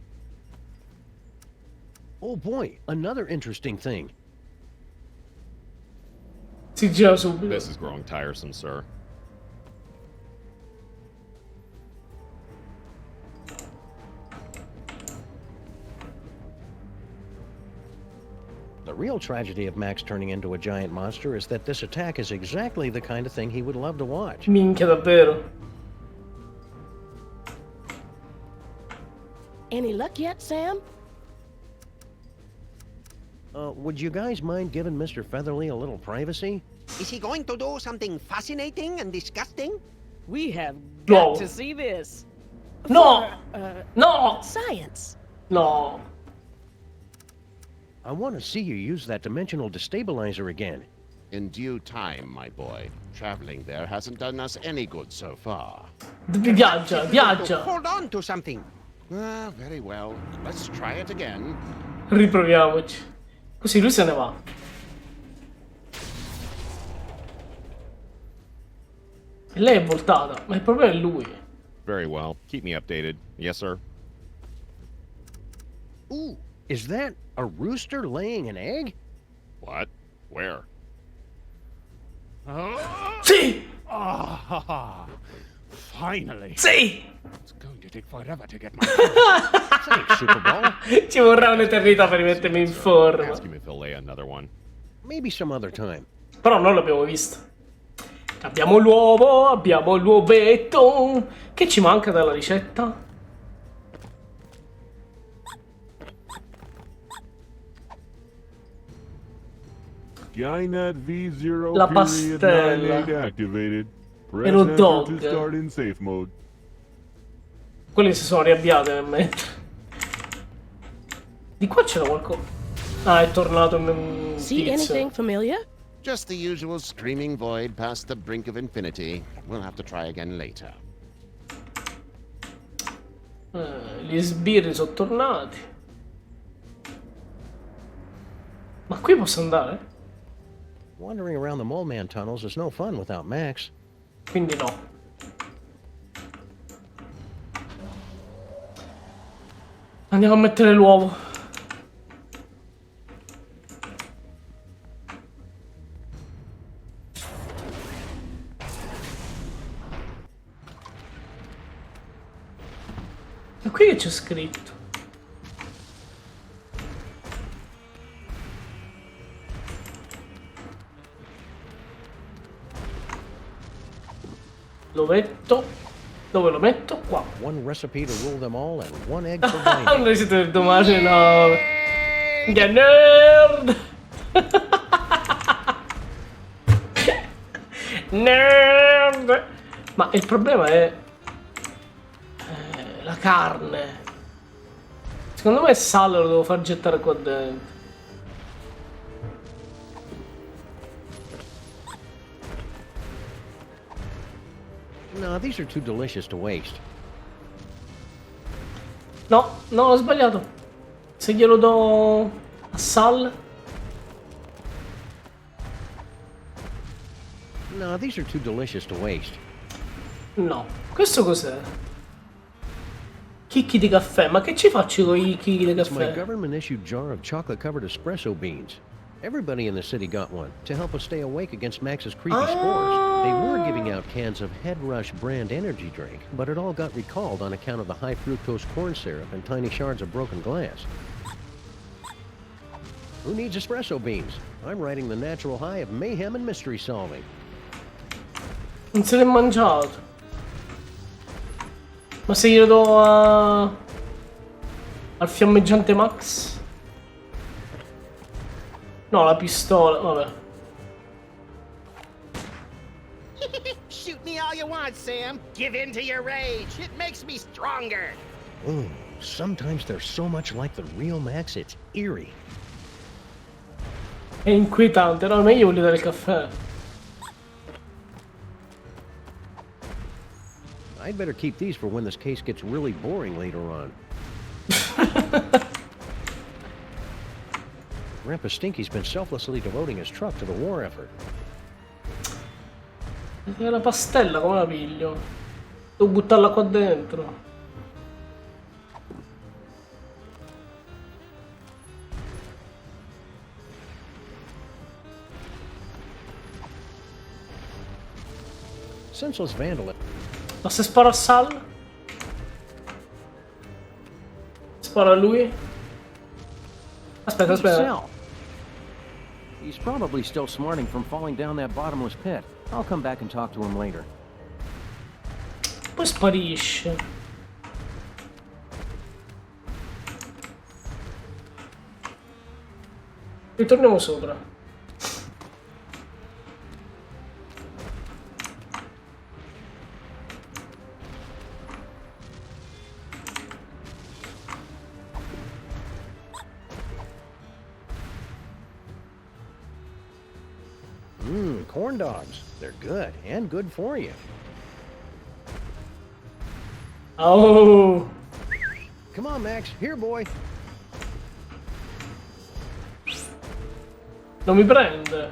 Speaker 4: Oh boy, another interesting thing.
Speaker 2: Si gira subito.
Speaker 7: This is growing tiresome, sir.
Speaker 4: The real tragedy of Max turning into a giant monster is that this attack is exactly the kind of thing he would love to watch.
Speaker 2: Minchia, davvero.
Speaker 6: Any luck yet, Sam?
Speaker 4: Would you guys mind giving Mr. Featherly a little privacy?
Speaker 8: Is he going to do something fascinating and disgusting?
Speaker 6: We have
Speaker 2: No.
Speaker 6: got to see this.
Speaker 2: No!
Speaker 6: For,
Speaker 2: No!
Speaker 6: science.
Speaker 2: No.
Speaker 4: I want to see you use that dimensional destabilizer again.
Speaker 7: In due time, my boy. Traveling there hasn't done us any good so far.
Speaker 2: Viaggia, viaggia.
Speaker 8: Hold on to something.
Speaker 7: Ah, very well. Let's try it again.
Speaker 2: Riproviamoci. Così lui se ne va. E lei è voltata, ma il problema è lui.
Speaker 7: Very well. Keep me updated. Yes, sir.
Speaker 4: Ooh, is that a rooster laying an egg?
Speaker 7: What? Where?
Speaker 2: Sì!
Speaker 3: Ah, finally.
Speaker 2: Sì!
Speaker 3: It's going to take forever to get my...
Speaker 4: Thanks, Superball.
Speaker 2: Ci vorrà un'eternità per rimettermi in forma.
Speaker 7: Ask him if he'll lay another one.
Speaker 4: Maybe some other time.
Speaker 2: Però non l'abbiamo visto. Abbiamo l'uovo, abbiamo l'uovetto. Che ci manca dalla ricetta?
Speaker 13: Skynet V0
Speaker 2: La
Speaker 13: period
Speaker 2: pastella.
Speaker 13: 98 activated. Press
Speaker 2: E lo
Speaker 13: enter
Speaker 2: dog.
Speaker 13: to start in safe mode.
Speaker 2: Quelli si sono arrabbiati nel mentre. Di qua c'era qualcosa. Ah, è tornato un
Speaker 6: See
Speaker 2: tizio.
Speaker 6: anything familiar?
Speaker 7: Just the usual screaming void past the brink of infinity. We'll have to try again later.
Speaker 2: Gli sbirri sono tornati. Ma qui posso andare?
Speaker 4: Wandering around the Mole Man tunnels is no fun without Max.
Speaker 2: Quindi no. Andiamo a mettere l'uovo. scritto. Lo metto. Dove lo metto? Qua.
Speaker 4: One recipe to rule them all and one egg for binding.
Speaker 2: Noi siete del domani, no. Che nerd! Nerd! Ma il problema è la carne. Secondo me il sale lo devo far gettare qua dentro.
Speaker 4: No, these are too delicious to waste.
Speaker 2: No, no, ho sbagliato. Se glielo do a Sal.
Speaker 4: No, these are too delicious to waste.
Speaker 2: No, questo cos'è? Chicchi di caffè, ma che ci faccio con i chicchi di
Speaker 4: It's my
Speaker 2: caffè?
Speaker 4: government-issued jar of chocolate-covered espresso beans. Everybody in the city got one to help us stay awake against Max's creepy spores. They were giving out cans of Head Rush brand energy drink, but it all got recalled on account of the high fructose corn syrup and tiny shards of broken glass. Who needs espresso beans? I'm riding the natural high of mayhem and mystery solving.
Speaker 2: Non se l'è mangiato. Ma se glielo do al fiammeggiante Max? No, la pistola, vabbè.
Speaker 8: Shoot me all you want, Sam. Give in to your rage. It makes me stronger.
Speaker 4: Sometimes they're so much like the real Max, it's eerie.
Speaker 2: È inquietante, no? Ma io voglio dare il caffè.
Speaker 4: I'd better keep these for when this case gets really boring later on. Grandpa Stinky's been selflessly devoting his truck to the war effort.
Speaker 2: E la pastella come la piglio? Devo buttarla qua dentro.
Speaker 4: Senseless vandalism.
Speaker 2: Ma se sparo a Sal? Sparo a lui? Aspetta, aspetta.
Speaker 11: He's probably still smarting from falling down that bottomless pit. I'll come back and talk to him later.
Speaker 2: Poi sparisce. Ritorniamo sopra.
Speaker 4: Corn dogs. They're good, and good for you.
Speaker 2: Oh!
Speaker 4: Come on, Max. Here, boy.
Speaker 2: Non mi prende.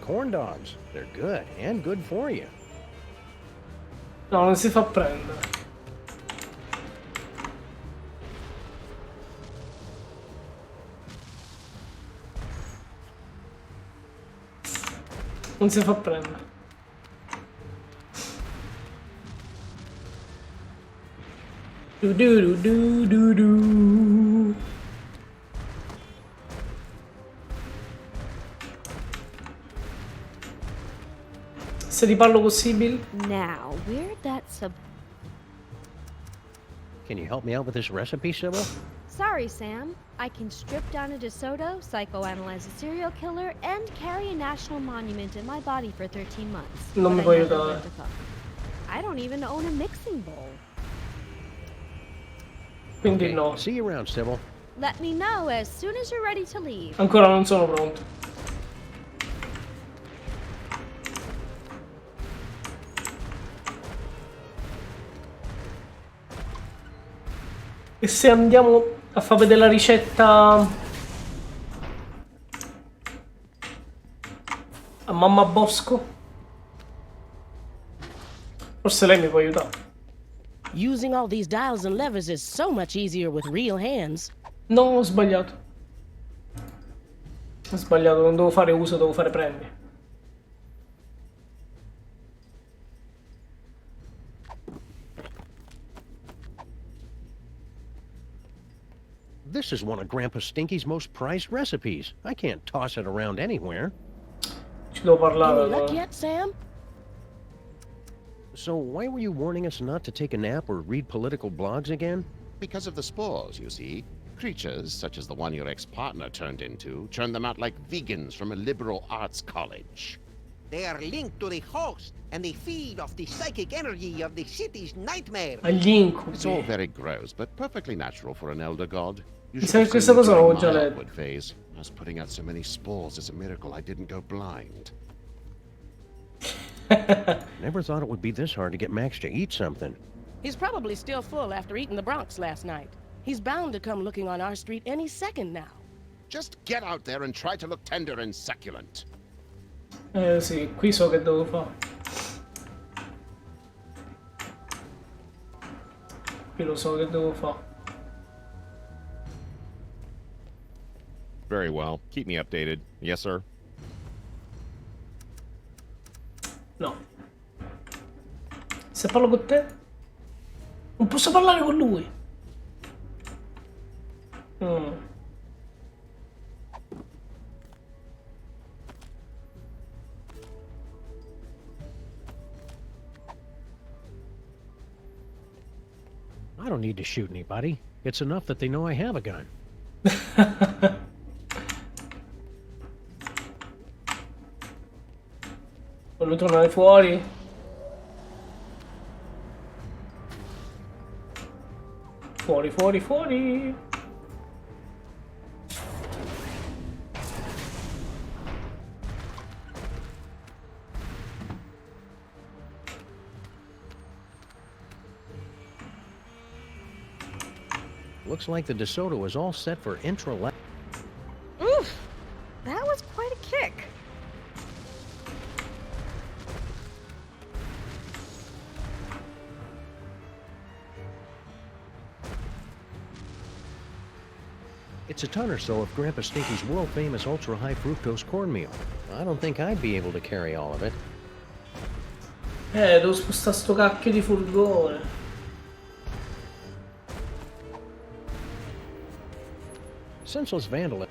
Speaker 4: Corn dogs. They're good, and good for you.
Speaker 2: No, non si fa prendere. Non si fa prendere. Du du du du du. Se riparlo possibile?
Speaker 9: Now, where'd that
Speaker 4: Can you help me out with this recipe, Sybil?
Speaker 9: Sorry, Sam. I can strip down a DeSoto, psychoanalyze a serial killer, and carry a national monument in my body for 13 months.
Speaker 2: Non mi
Speaker 9: But
Speaker 2: puoi
Speaker 9: I never
Speaker 2: aiutare.
Speaker 9: learned to cook. I don't even own a mixing bowl.
Speaker 2: Quindi no.
Speaker 4: See you around, Sybil.
Speaker 9: Let me know as soon as you're ready to leave.
Speaker 2: Ancora non sono pronto. E se andiamo a far vedere la ricetta a mamma Bosco? Forse lei mi può aiutare.
Speaker 6: Using all these dials and levers is so much easier with real hands.
Speaker 2: No, ho sbagliato. Ho sbagliato, non devo fare uso, devo fare premi.
Speaker 4: This is one of Grandpa Stinky's most prized recipes. I can't toss it around anywhere.
Speaker 2: Ci devo parlare
Speaker 6: Any luck
Speaker 2: allora.
Speaker 6: yet, Sam?
Speaker 4: So why were you warning us not to take a nap or read political blogs again?
Speaker 7: Because of the spores, you see. Creatures, such as the one your ex-partner turned into, churn them out like vegans from a liberal arts college.
Speaker 8: They are linked to the host, and they feed off the psychic energy of the city's nightmare.
Speaker 2: Agli incubi.
Speaker 7: It's all very gross, but perfectly natural for an elder god. You
Speaker 2: Mi
Speaker 7: should
Speaker 2: sa
Speaker 7: have
Speaker 2: che questa
Speaker 7: seen me
Speaker 2: cosa l'avevo
Speaker 7: during
Speaker 2: già
Speaker 7: my
Speaker 2: letta.
Speaker 7: outward phase. Us putting out so many spores is a miracle I didn't go blind.
Speaker 4: Never thought it would be this hard to get Max to eat something.
Speaker 6: He's probably still full after eating the Bronx last night. He's bound to come looking on our street any second now.
Speaker 7: Just get out there and try to look tender and succulent.
Speaker 2: Sì, qui so che devo fare. Qui lo so che devo fare.
Speaker 14: Very well. Keep me updated. Yes, sir.
Speaker 2: No. Se parlo con te, non posso parlare con lui.
Speaker 4: I don't need to shoot anybody. It's enough that they know I have a gun.
Speaker 2: Voglio tornare fuori. Fuori, fuori, fuori.
Speaker 4: Looks like the DeSoto is all set for intra.
Speaker 9: Oof! That was quite a kick.
Speaker 4: It's a ton or so of Grandpa Stinky's world-famous ultra-high fructose cornmeal. I don't think I'd be able to carry all of it.
Speaker 2: Devo spostare sto cacchio di furgone.
Speaker 4: Senseless vandalism.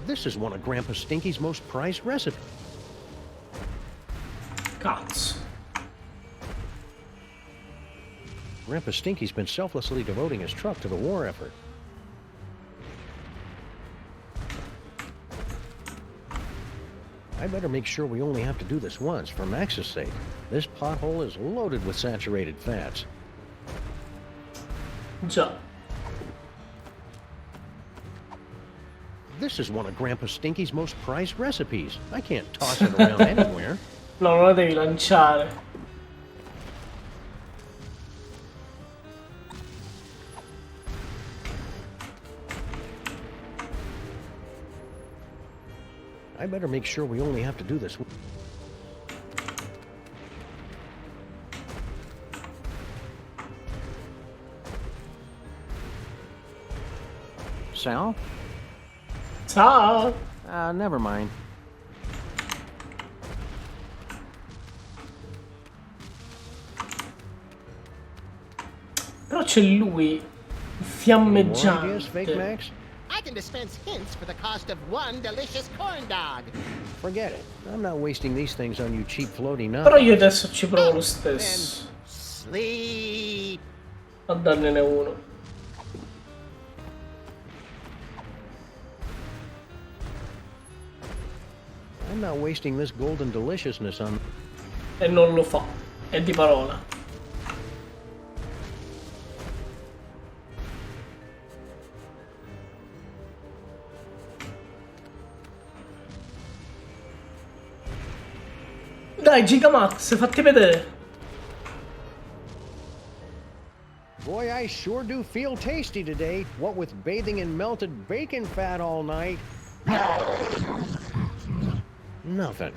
Speaker 4: This is one of Grandpa Stinky's most prized recipes.
Speaker 2: Cazzo.
Speaker 4: Grandpa Stinky's been selflessly devoting his truck to the war effort. I better make sure we only have to do this once for Max's sake. This pothole is loaded with saturated fats.
Speaker 2: Già.
Speaker 4: This is one of Grandpa Stinky's most prized recipes. I can't toss it around anywhere.
Speaker 2: No, non la devi lanciare.
Speaker 4: I better make sure we only have to do this. Sal?
Speaker 2: Ciao.
Speaker 11: Never mind.
Speaker 2: Però c'è lui, fiammeggiante.
Speaker 8: I can dispense hints for the cost of one delicious corn dog.
Speaker 4: Forget it. I'm not wasting these things on you cheap floating nuts.
Speaker 2: Però io adesso ci provo lo stesso.
Speaker 8: Sleep.
Speaker 2: A darne uno.
Speaker 4: I'm not wasting this golden deliciousness on...
Speaker 2: E non lo fa. È di parola. Dai, Gigamax, fatti vedere.
Speaker 4: Boy, I sure do feel tasty today. What with bathing in melted bacon fat all night. Nothing.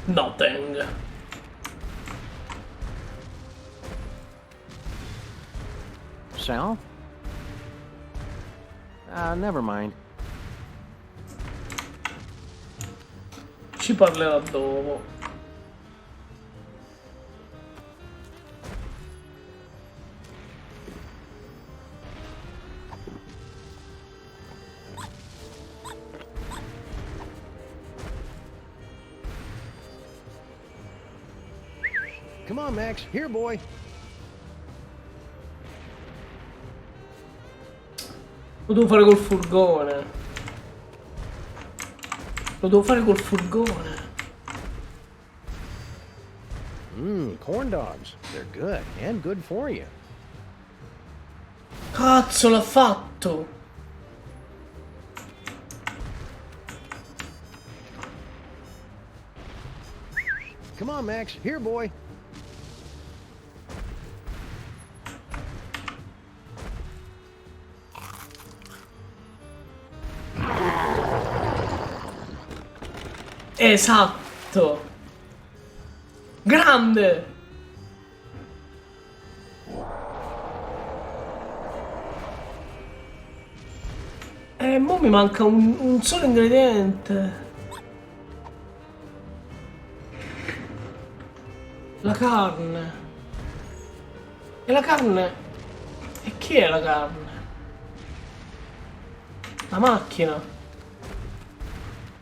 Speaker 2: Nothing.
Speaker 11: Sal? Never mind.
Speaker 2: Ci parlerà dopo.
Speaker 4: Come on, Max. Here, boy.
Speaker 2: Lo devo fare col furgone. Lo devo fare col furgone.
Speaker 4: Corn dogs. They're good and good for you.
Speaker 2: Cazzo, l'ha fatto.
Speaker 4: Come on, Max. Here, boy.
Speaker 2: Esatto. Grande. Mo mi manca un solo ingrediente. La carne. E la carne? E chi è la carne? La macchina.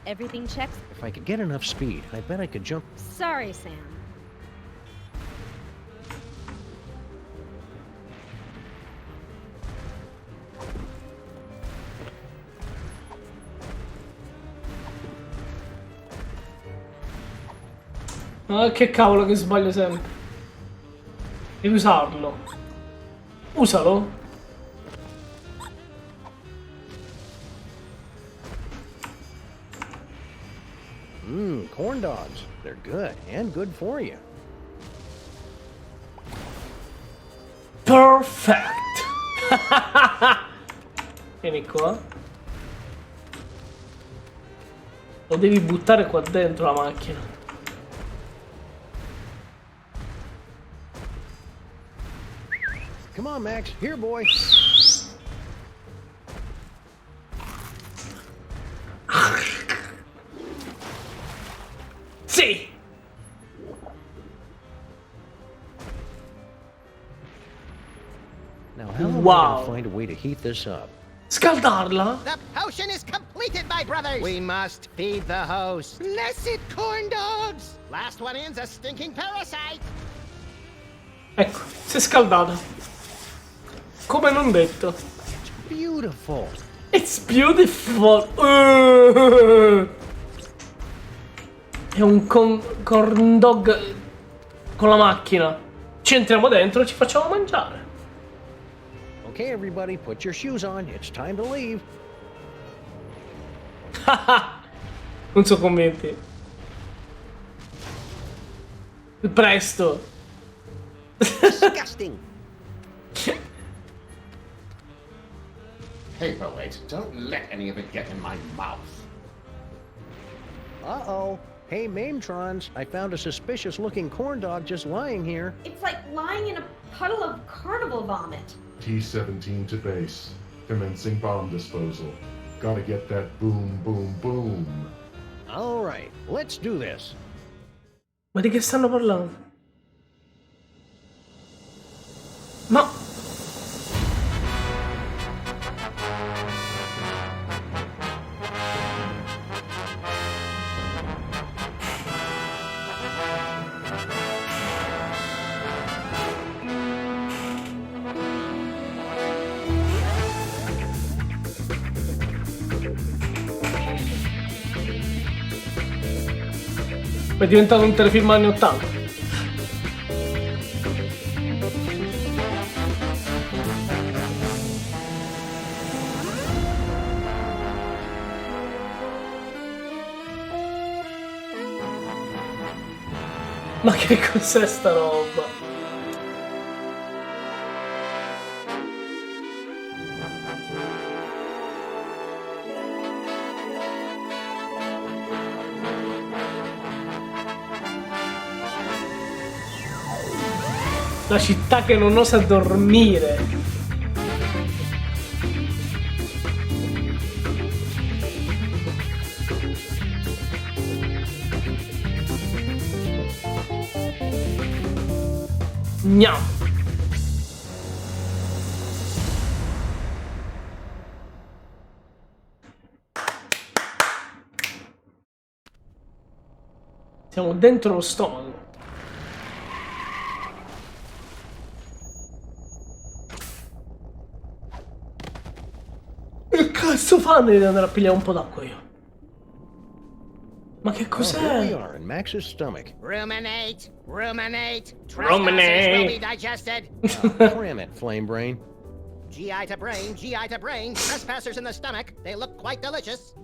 Speaker 9: Everything checks.
Speaker 4: If I could get enough speed, I bet I could jump.
Speaker 9: Sorry, Sam.
Speaker 2: Ma che cavolo che sbaglio sempre. Devi usarlo. Usalo.
Speaker 4: Corn dogs. They're good and good for you.
Speaker 2: Perfect. Vieni qua. Lo devi buttare qua dentro la macchina.
Speaker 4: Come on, Max. Here, boy.
Speaker 2: Sì.
Speaker 4: Now, how am I
Speaker 2: Wow.
Speaker 4: gonna find a way to heat this up?
Speaker 2: Scaldarla?
Speaker 8: The potion is completed, my brothers! We must feed the host. Blessed corn dogs! Last one in's a stinking parasite!
Speaker 2: Ecco, si è scaldata. Come non detto.
Speaker 4: Beautiful.
Speaker 2: It's beautiful. È un corn dog con la macchina. Ci entriamo dentro e ci facciamo mangiare.
Speaker 4: Okay, everybody, put your shoes on. It's time to leave.
Speaker 2: Non sono convinti. Presto.
Speaker 8: Disgusting!
Speaker 7: Paperweight, don't let any of it get in my mouth.
Speaker 4: Uh-oh. Hey, Mametrons, I found a suspicious-looking corn dog just lying here.
Speaker 15: It's like lying in a puddle of carnival vomit.
Speaker 16: T-17 to base. Commencing bomb disposal. Gotta get that boom, boom, boom.
Speaker 4: All right, let's do this.
Speaker 2: Ma di che stanno parlando? Ma... è diventato un telefilm anni 80. Ma che cos'è sta roba? La città che non osa dormire. Gnam. Siamo dentro lo stomaco. Che cazzo fanno di andare a pigliare un po' d'acqua io? Ma che
Speaker 4: Well, here we
Speaker 2: cos'è?
Speaker 4: are in Max's stomach.
Speaker 8: Ruminate, ruminate.
Speaker 2: Ruminate.
Speaker 8: Trespassers will be digested.
Speaker 4: Cram it, Flame Brain.
Speaker 8: GI to brain, GI to brain. Trespassers in the stomach. They look quite delicious.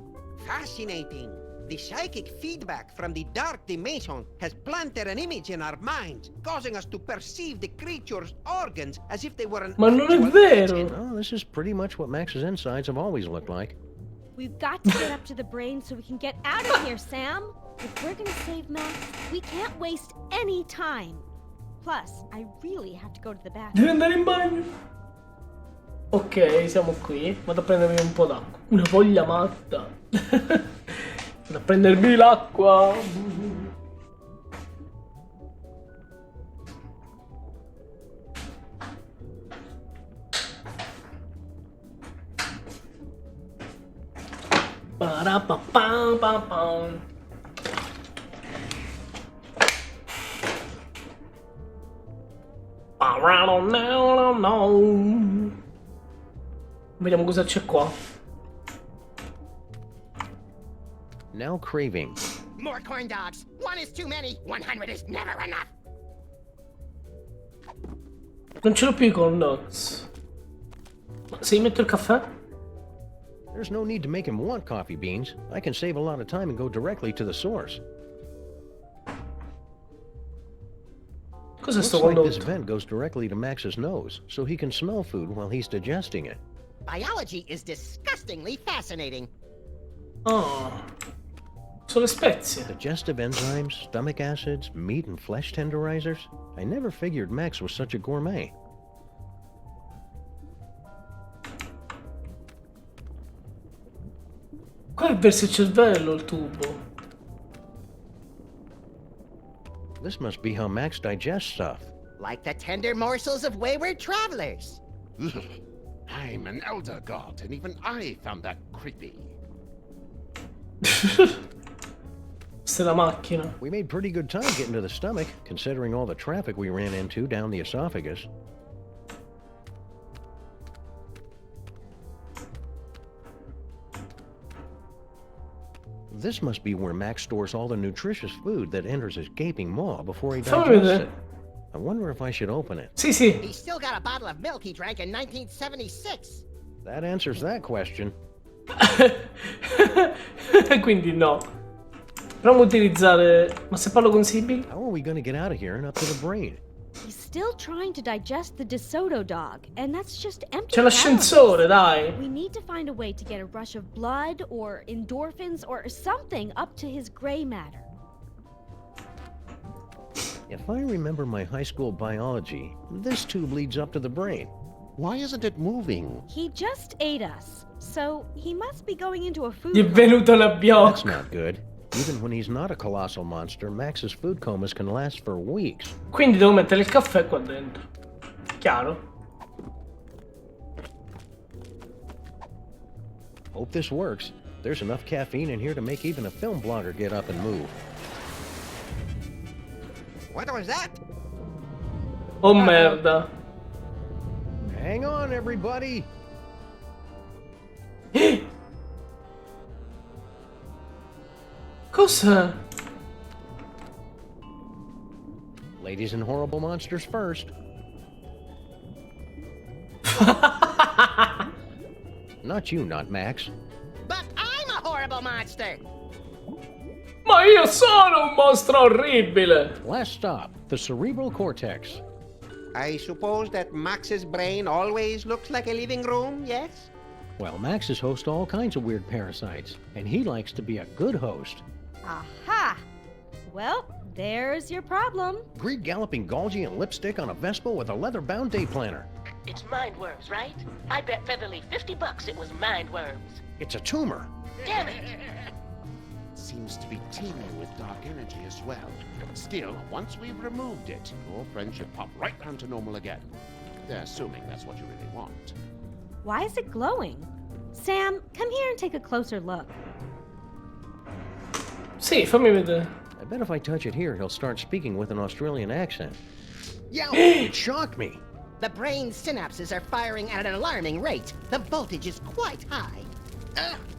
Speaker 17: Fascinating. The psychic feedback from the dark dimension has planted an image in our minds, causing us to perceive the creature's organs as if they were an
Speaker 2: Ma non è
Speaker 17: actual
Speaker 2: vero.
Speaker 17: organ.
Speaker 4: Oh, this is pretty much what Max's insides have always looked like.
Speaker 9: We've got to get up to the brain so we can get out of here, Sam. If we're gonna save Max, we can't waste any time. Plus, I really have to go to the bathroom.
Speaker 2: Devi andare in bagno. Ok, siamo qui. Vado a prendermi un po' d'acqua. Una voglia matta. Vado a prendermi l'acqua. Parapapam. Vediamo cosa c'è qua.
Speaker 4: Now craving.
Speaker 8: More corn dogs. One is too many. 100 is never enough.
Speaker 2: Non ce l'ho più i corn dogs. Ma se gli metto il caffè?
Speaker 4: There's no need to make him want coffee beans. I can save a lot of time and go directly to the source.
Speaker 2: Cos'è
Speaker 4: Looks
Speaker 2: sto
Speaker 4: like this
Speaker 2: condotto?
Speaker 4: vent goes directly to Max's nose, so he can smell food while he's digesting it.
Speaker 8: Biology is disgustingly fascinating.
Speaker 2: Oh. Sono le spezie.
Speaker 4: Digestive enzymes, stomach acids, meat and flesh tenderizers. I never figured Max was such a gourmet.
Speaker 2: Qua è verso il cervello il tubo.
Speaker 4: This must be how Max digests stuff.
Speaker 8: Like the tender morsels of wayward travelers.
Speaker 7: Ugh. I'm an elder god, and even I found that creepy.
Speaker 2: Questa è la macchina.
Speaker 4: We made pretty good time getting to the stomach, considering all the traffic we ran into down the esophagus. This must be where Max stores all the nutritious food that enters his gaping maw before he digests it. I wonder if I should open it.
Speaker 2: Sì, sì.
Speaker 8: He's still got a bottle of milk he drank in 1976.
Speaker 4: That answers that question.
Speaker 2: Quindi no. Proviamo a utilizzare... Ma se parlo con Sibyl?
Speaker 4: How are we going to get out of here and up to the brain?
Speaker 9: He's still trying to digest the DeSoto dog, and that's just empty
Speaker 2: C'è
Speaker 9: calories.
Speaker 2: l'ascensore, dai.
Speaker 9: We need to find a way to get a rush of blood or endorphins or something up to his gray matter.
Speaker 4: If I remember my high school biology, this tube leads up to the brain.
Speaker 7: Why isn't it moving?
Speaker 9: He just ate us, so he must be going into a food
Speaker 2: Gli è venuto la
Speaker 4: That's
Speaker 2: biocca.
Speaker 4: not good. Even when he's not a colossal monster, Max's food comas can last for weeks.
Speaker 2: Quindi devo mettere il caffè qua dentro. Chiaro?
Speaker 4: Hope this works. There's enough caffeine in here to make even a film blogger get up and move.
Speaker 17: What was that?
Speaker 2: Oh merda.
Speaker 4: Hang on, everybody!
Speaker 2: Cos'è?
Speaker 4: Ladies and horrible monsters first. Not you, not Max.
Speaker 8: But I'm a horrible monster.
Speaker 2: Ma io sono un mostro orribile.
Speaker 4: Last stop, the cerebral cortex.
Speaker 17: I suppose that Max's brain always looks like a living room, yes?
Speaker 4: Well, Maxes host all kinds of weird parasites, and he likes to be a good host.
Speaker 9: Aha! Well, there's your problem.
Speaker 4: Greed galloping Golgi and lipstick on a Vespa with a leather-bound day planner.
Speaker 6: It's mind worms, right? I bet Featherly $50 it was mind worms.
Speaker 4: It's a tumor.
Speaker 6: Damn it!
Speaker 7: seems to be teeming with dark energy as well. Still, once we've removed it, your friend should pop right down to normal again. Assuming that's what you really want.
Speaker 9: Why is it glowing? Sam, come here and take a closer look.
Speaker 2: Sì, fammi vedere.
Speaker 4: I bet if I touch it here, he'll start speaking with an Australian accent. Yeah, it shocked me.
Speaker 8: The brain synapses are firing at an alarming rate. The voltage is quite high.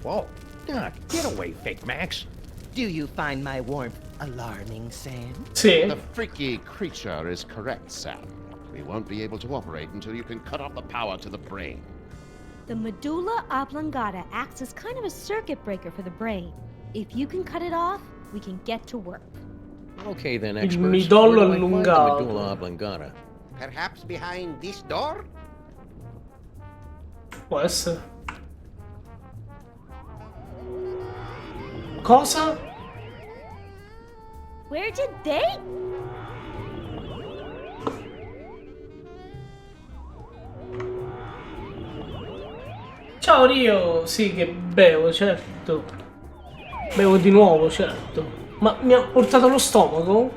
Speaker 4: Whoa. Get away, Fake Max.
Speaker 8: Do you find my warmth alarming, Sam?
Speaker 2: Sì.
Speaker 7: The freaky creature is correct, Sam. We won't be able to operate until you can cut off the power to the brain.
Speaker 9: The medulla oblongata acts as kind of a circuit breaker for the brain. If you can cut it off, we can get to work.
Speaker 4: Okay then,
Speaker 2: Il
Speaker 4: experts.
Speaker 2: midollo
Speaker 4: Where do I find the
Speaker 2: allungato.
Speaker 4: medulla oblongata?
Speaker 17: Perhaps behind this door?
Speaker 2: Può essere. Cosa?
Speaker 9: Where did they?
Speaker 2: Ciao Rio, sì che bevo, certo. Bevo di nuovo, certo. Ma mi ha portato lo stomaco?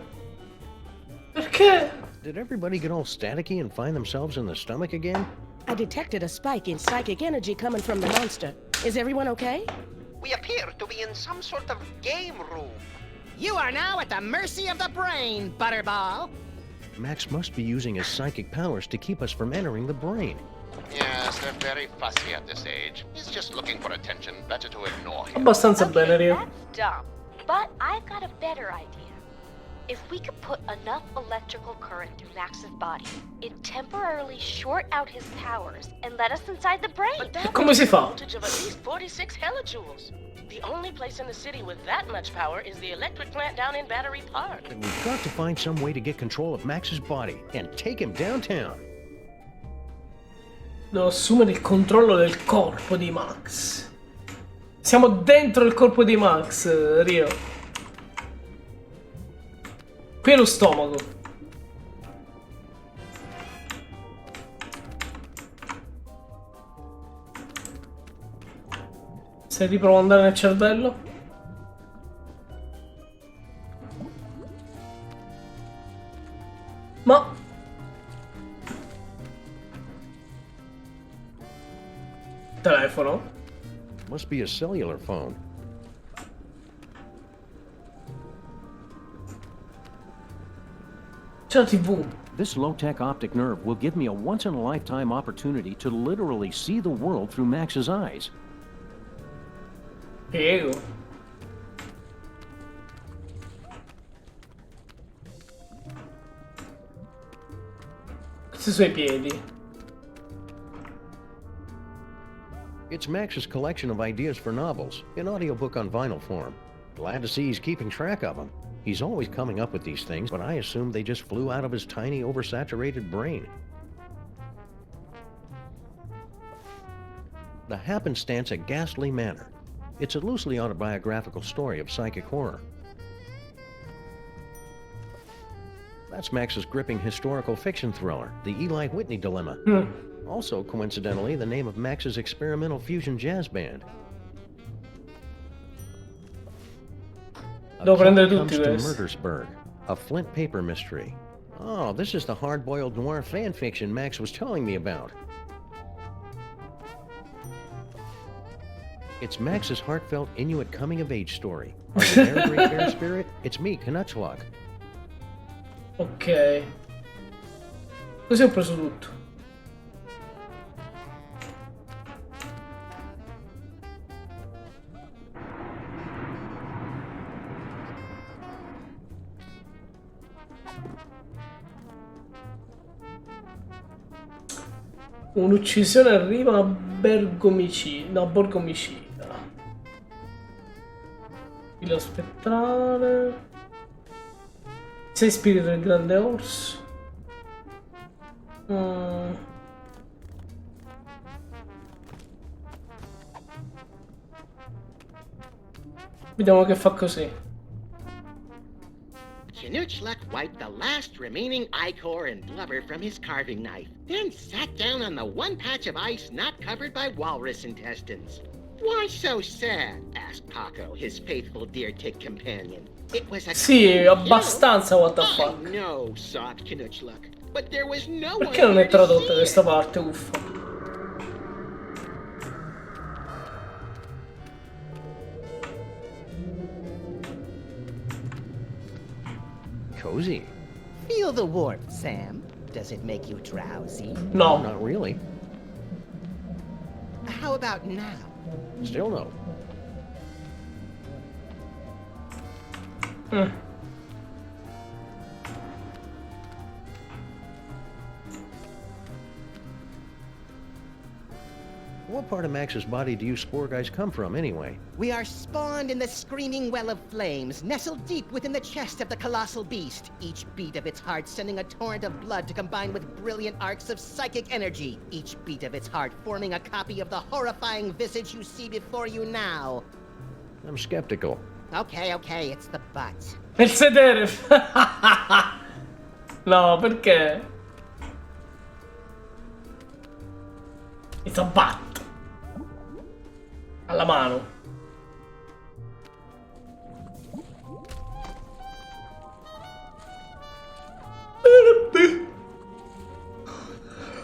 Speaker 2: Perché?
Speaker 4: Did everybody get all staticky and find themselves in the stomach again?
Speaker 6: I detected a spike in psychic energy coming from the monster. Is everyone okay?
Speaker 17: We appear to be in some sort of game room. You are now at the mercy of the brain, Butterball.
Speaker 4: Max must be using his psychic powers to keep us from entering the brain.
Speaker 7: Yes, they're very fussy at this age. He's just looking for attention. Better to ignore him.
Speaker 2: Abbastanza bene, Rio.
Speaker 18: That's dumb. But I've got a better idea. If we could put enough electrical current through Max's body, it'd temporarily short out his powers and let us inside the brain.
Speaker 6: But that
Speaker 2: Come si fa?
Speaker 6: voltage of at least 46 hellijoules. The only place in the city with that much power is the electric plant down in Battery Park.
Speaker 4: Then we've got to find some way to get control of Max's body and take him downtown.
Speaker 2: Devo assumere il controllo del corpo di Max. Siamo dentro il corpo di Max, Rio. Qui è lo stomaco. Se riprovo ad andare nel cervello. Ma... telefono?
Speaker 4: Must be a cellular phone.
Speaker 2: C'è la TV.
Speaker 11: This low-tech optic nerve will give me a once-in-a-lifetime opportunity to literally see the world through Max's eyes.
Speaker 2: Prego. Questi suoi piedi.
Speaker 4: It's Max's collection of ideas for novels, an audiobook on vinyl form. Glad to see he's keeping track of them. He's always coming up with these things, but I assumed they just flew out of his tiny, oversaturated brain. The Happenstance at Ghastly Manor. It's a loosely autobiographical story of psychic horror. That's Max's gripping historical fiction thriller, The Eli Whitney Dilemma. Also, coincidentally, the name of Max's experimental fusion jazz band.
Speaker 2: Devo prendere
Speaker 4: Comes
Speaker 2: tutti
Speaker 4: to
Speaker 2: questi.
Speaker 4: Murdersburg, a Flint paper mystery. Oh, this is the hard-boiled noir fan fiction Max was telling me about. It's Max's heartfelt Inuit coming-of-age story. Are you there, Great Bear Spirit? It's me, Knutschlock.
Speaker 2: Ok. Così ho preso tutto. Un'uccisione arriva a Bergomicida. No, Borgomicida. Filo spettrale. 6 spiriti del grande orso. Vediamo che fa così.
Speaker 17: Knutschluck wiped the last remaining ichor and blubber from his carving knife, then sat down on the one patch of ice not covered by walrus intestines. Why so sad? Asked
Speaker 8: ask Paco, his faithful deer tick companion. It was a
Speaker 2: Sì, abbastanza what the fuck.
Speaker 8: I know, sobbed Canuchluk, but there was no
Speaker 2: Perché
Speaker 8: one
Speaker 2: non è
Speaker 8: here to
Speaker 2: tradotta
Speaker 8: see
Speaker 2: questa
Speaker 8: it.
Speaker 2: parte, uffa?
Speaker 4: Cozy.
Speaker 17: Feel the warmth, Sam. Does it make you drowsy?
Speaker 2: No.
Speaker 4: Not really.
Speaker 17: How about now?
Speaker 4: Still no. What part of Max's body do you spore guys come from, anyway?
Speaker 17: We are spawned in the screaming well of flames, nestled deep within the chest of the colossal beast, each beat of its heart sending a torrent of blood to combine with brilliant arcs of psychic energy, each beat of its heart forming a copy of the horrifying visage you see before you now.
Speaker 4: I'm skeptical.
Speaker 17: Okay, it's the butt.
Speaker 2: Il sedere. No, perché? It's a butt. Alla mano.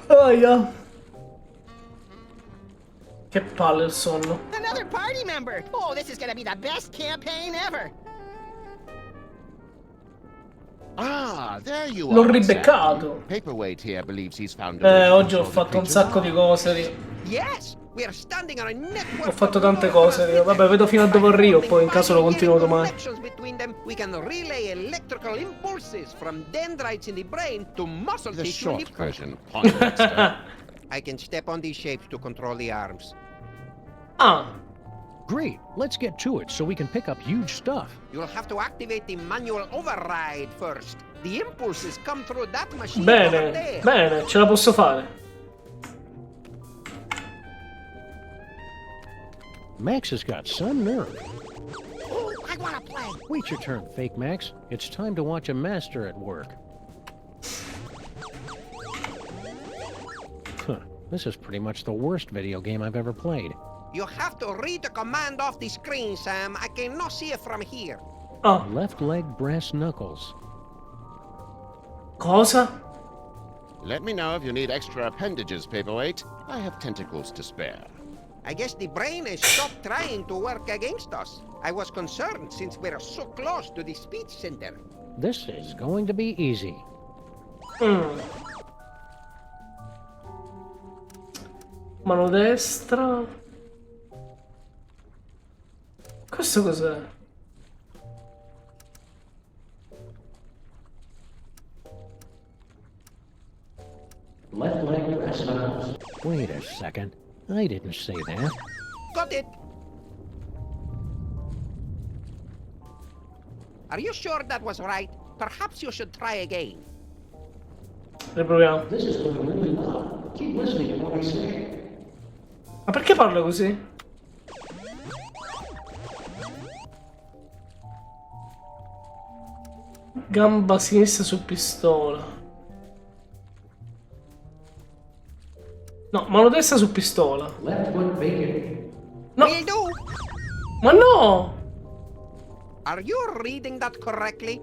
Speaker 2: Aia. Che palle il sonno.
Speaker 17: Another party member! Oh, this is gonna be the best campaign ever!
Speaker 7: Ah, there you
Speaker 2: L'ho
Speaker 7: are,
Speaker 2: ribeccato.
Speaker 7: Sam. Paperweight here believes he's found a
Speaker 2: Oggi ho fatto un sacco di cose.
Speaker 17: Yes, we are standing on a network.
Speaker 2: Ho fatto tante cose. Vabbè, vedo fino a dove arrivo, poi in caso lo continuo domani.
Speaker 17: Between them, we can relay electrical impulses from dendrites in the brain to muscle
Speaker 7: The
Speaker 17: tissue in the
Speaker 7: short version, Poindexter.
Speaker 17: I can step on these shapes to control the arms.
Speaker 2: Ah.
Speaker 4: Great. Let's get to it so we can pick up huge stuff.
Speaker 17: You'll have to activate the manual override first. The impulses come through that machine over
Speaker 2: Bene,
Speaker 17: there.
Speaker 2: bene, ce la posso fare.
Speaker 4: Max has got some nerve.
Speaker 17: Oh, I wanna play.
Speaker 4: Wait your turn, Fake Max. It's time to watch a master at work. Huh. This is pretty much the worst video game I've ever played.
Speaker 17: You have to read the command off the screen, Sam. I cannot see it from here.
Speaker 2: Oh.
Speaker 4: Left leg brass knuckles.
Speaker 2: Cosa?
Speaker 7: Let me know if you need extra appendages, Paperweight. I have tentacles to spare.
Speaker 17: I guess the brain has stopped trying to work against us. I was concerned since we're so close to the speech center.
Speaker 4: This is going to be easy.
Speaker 2: Mano destra. Questo cos'è?
Speaker 4: Left leg brass knuckles. Wait a second. I didn't say that.
Speaker 17: Got it. Are you sure that was right? Perhaps you should try again.
Speaker 2: Riproviamo.
Speaker 4: This is going really loud. Keep listening to what I say.
Speaker 2: Ma perché parla così? Gamba sinistra su pistola. No, mano destra su pistola.
Speaker 4: Left foot bacon.
Speaker 2: No.
Speaker 17: Will do.
Speaker 2: Ma no!
Speaker 17: Are you reading that correctly?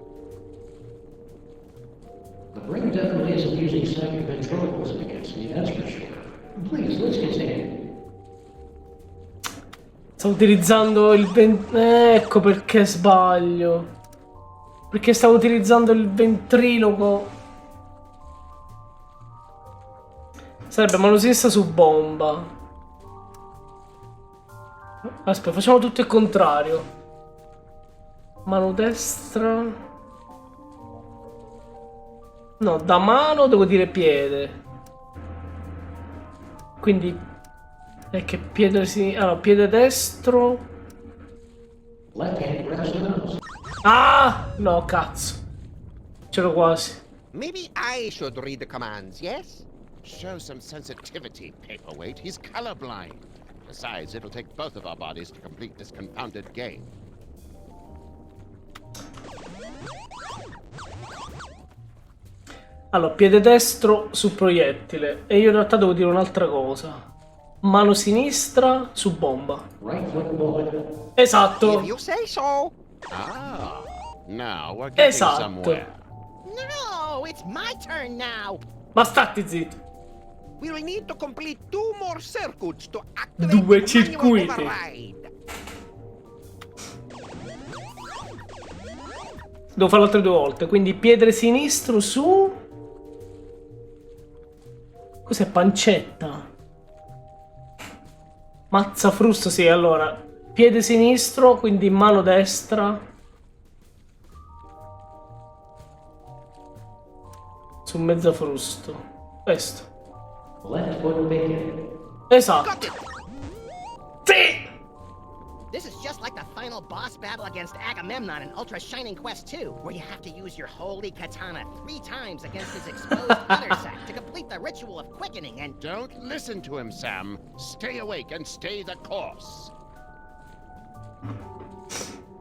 Speaker 4: The brain definitely isn't using psychic ventriloquism against me, that's for sure. Please, let's continue.
Speaker 2: Sto utilizzando il ecco perché sbaglio. Perché stavo utilizzando il ventriloquo. Sarebbe mano sinistra su bomba. Aspetta, facciamo tutto il contrario. Mano destra. No, da mano devo dire piede. Quindi è che piede allora, piede destro. Ah! No, cazzo. C'ero quasi.
Speaker 17: Maybe I should read the commands, yes?
Speaker 7: Show some sensitivity, Paperweight. He's colorblind. Besides, it'll take both of our bodies to complete this confounded game.
Speaker 2: Allora, piede destro su proiettile. E io in realtà devo dire un'altra cosa. Mano sinistra su bomba. Esatto.
Speaker 8: If you say so.
Speaker 7: Ah, now we're getting
Speaker 2: Esatto.
Speaker 7: somewhere.
Speaker 17: No, it's my turn now.
Speaker 2: Ma stati zitto.
Speaker 8: We'll need to complete 2 more circuits to activate
Speaker 2: Due
Speaker 8: the
Speaker 2: circuiti.
Speaker 8: manual override.
Speaker 2: Devo farlo altre 2 volte. Quindi piede sinistro su. Cos'è pancetta? Mazza frusto, sì, allora. Piede sinistro, quindi mano destra. Su mezzo frusto. Questo. Esatto. Sì!
Speaker 17: This is just like the final boss battle against Agamemnon in Ultra Shining Quest 2, where you have to use your holy katana 3 times against his exposed other sack to complete the ritual of quickening and...
Speaker 7: Don't listen to him, Sam. Stay awake and stay the course.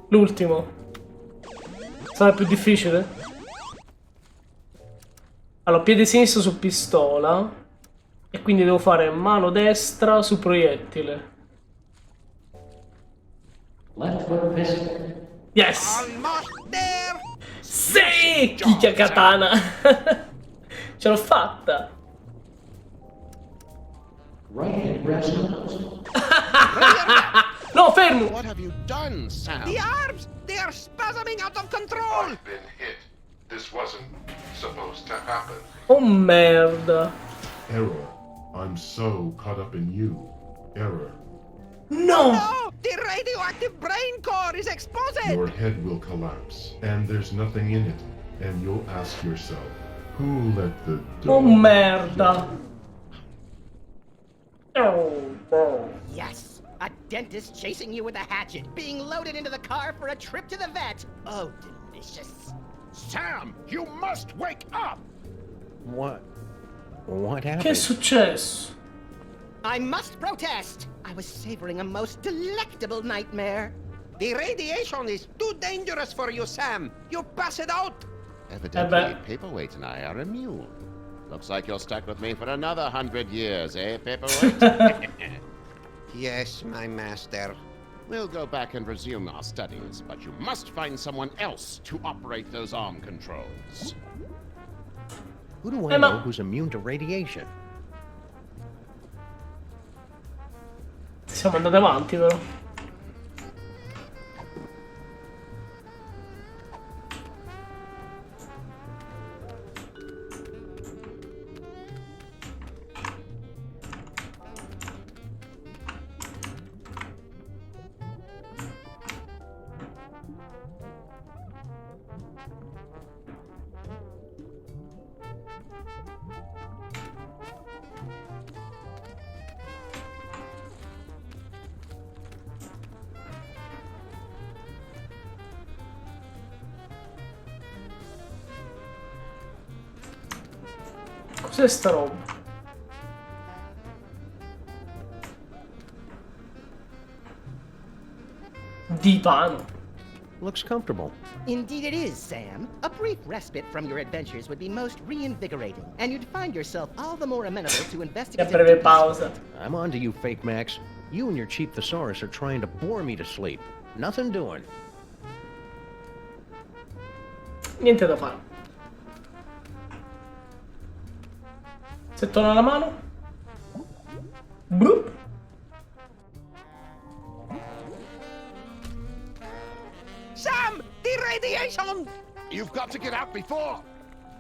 Speaker 2: L'ultimo. Sarà più difficile? Allora, piede sinistro su pistola. E quindi devo fare mano destra su proiettile. Yes! Sì! Chicchia katana! Ce l'ho fatta! No, fermo!
Speaker 7: What have you done, Sam?
Speaker 8: The arms! They are spasming out of control!
Speaker 16: I've been hit. This wasn't supposed to happen.
Speaker 2: Oh merda!
Speaker 16: Error. I'm so caught up in you. Error.
Speaker 2: No!
Speaker 8: No! The radioactive brain core is exposed!
Speaker 16: Your head will collapse, and there's nothing in it. And you'll ask yourself, who let the
Speaker 2: Oh
Speaker 16: dog
Speaker 2: merda! Oh.
Speaker 17: Yes! A dentist chasing you with a hatchet, being loaded into the car for a trip to the vet. Oh, delicious.
Speaker 7: Sam, you must wake up!
Speaker 4: What happened?
Speaker 2: Che è successo?
Speaker 17: I must protest! I was savoring a most delectable nightmare.
Speaker 8: The radiation is too dangerous for you, Sam. You pass it out.
Speaker 7: Evidently, Paperweight and I are immune. Looks like you're stuck with me for another 100 years, eh, Paperweight?
Speaker 8: Yes, my master.
Speaker 7: We'll go back and resume our studies, but you must find someone else to operate those arm controls.
Speaker 4: Who do I know who's immune to radiation?
Speaker 2: Siamo andati avanti però. Cos'è sta roba? Divano.
Speaker 4: Looks comfortable.
Speaker 17: Indeed it is, Sam. A brief respite from your adventures would be most reinvigorating, and you'd find yourself all the more amenable to investigative
Speaker 2: breve
Speaker 17: duties.
Speaker 2: pausa.
Speaker 4: I'm on to you, Fake Max. You and your cheap thesaurus are trying to bore me to sleep. Nothing doing.
Speaker 2: Niente da fare. Se torna la mano. Boop.
Speaker 8: Sam! The radiation!
Speaker 7: You've got to get out before...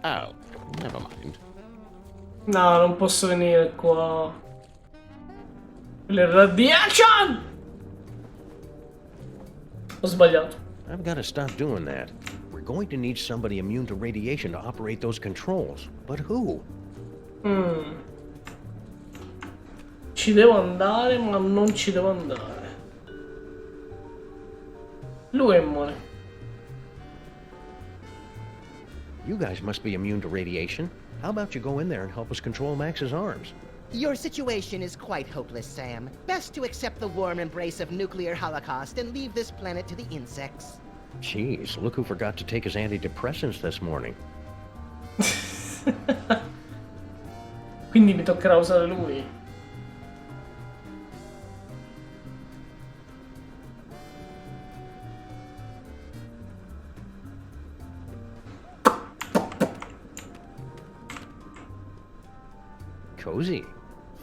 Speaker 7: Oh, never mind.
Speaker 2: No, non posso venire qua. Le radiation! Ho sbagliato.
Speaker 4: I've got to stop doing that. We're going to need somebody immune to radiation to operate those controls. But who?
Speaker 2: Ci devo andare, ma non ci devo andare. Lui è immune.
Speaker 4: You guys must be immune to radiation. How about you go in there and help us control Max's arms?
Speaker 17: Your situation is quite hopeless, Sam. Best to accept the warm embrace of nuclear holocaust and leave this planet to the insects.
Speaker 4: Jeez, look who forgot to take his antidepressants this morning.
Speaker 2: Quindi mi toccherà usare lui.
Speaker 4: cozy.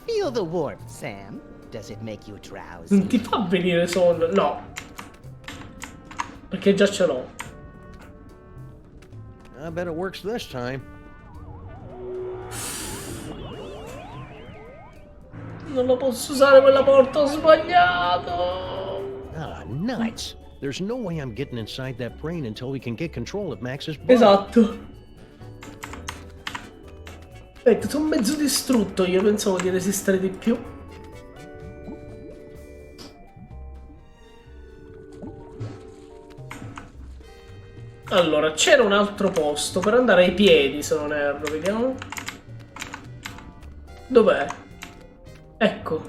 Speaker 17: Feel the warmth, Sam. Does it make you drowsy?
Speaker 2: Non ti fa venire sonno? No. Perché già ce l'ho.
Speaker 4: I bet it works this time.
Speaker 2: Non lo posso usare quella porta, ho sbagliato.
Speaker 4: Ah, nuts. There's no way I'm getting inside that brain until we can get control of Max's blood.
Speaker 2: Esatto. Aspetta, sono mezzo distrutto, io pensavo di resistere di più. Allora, c'era un altro posto per andare ai piedi, se non erro, vediamo. Dov'è? Ecco.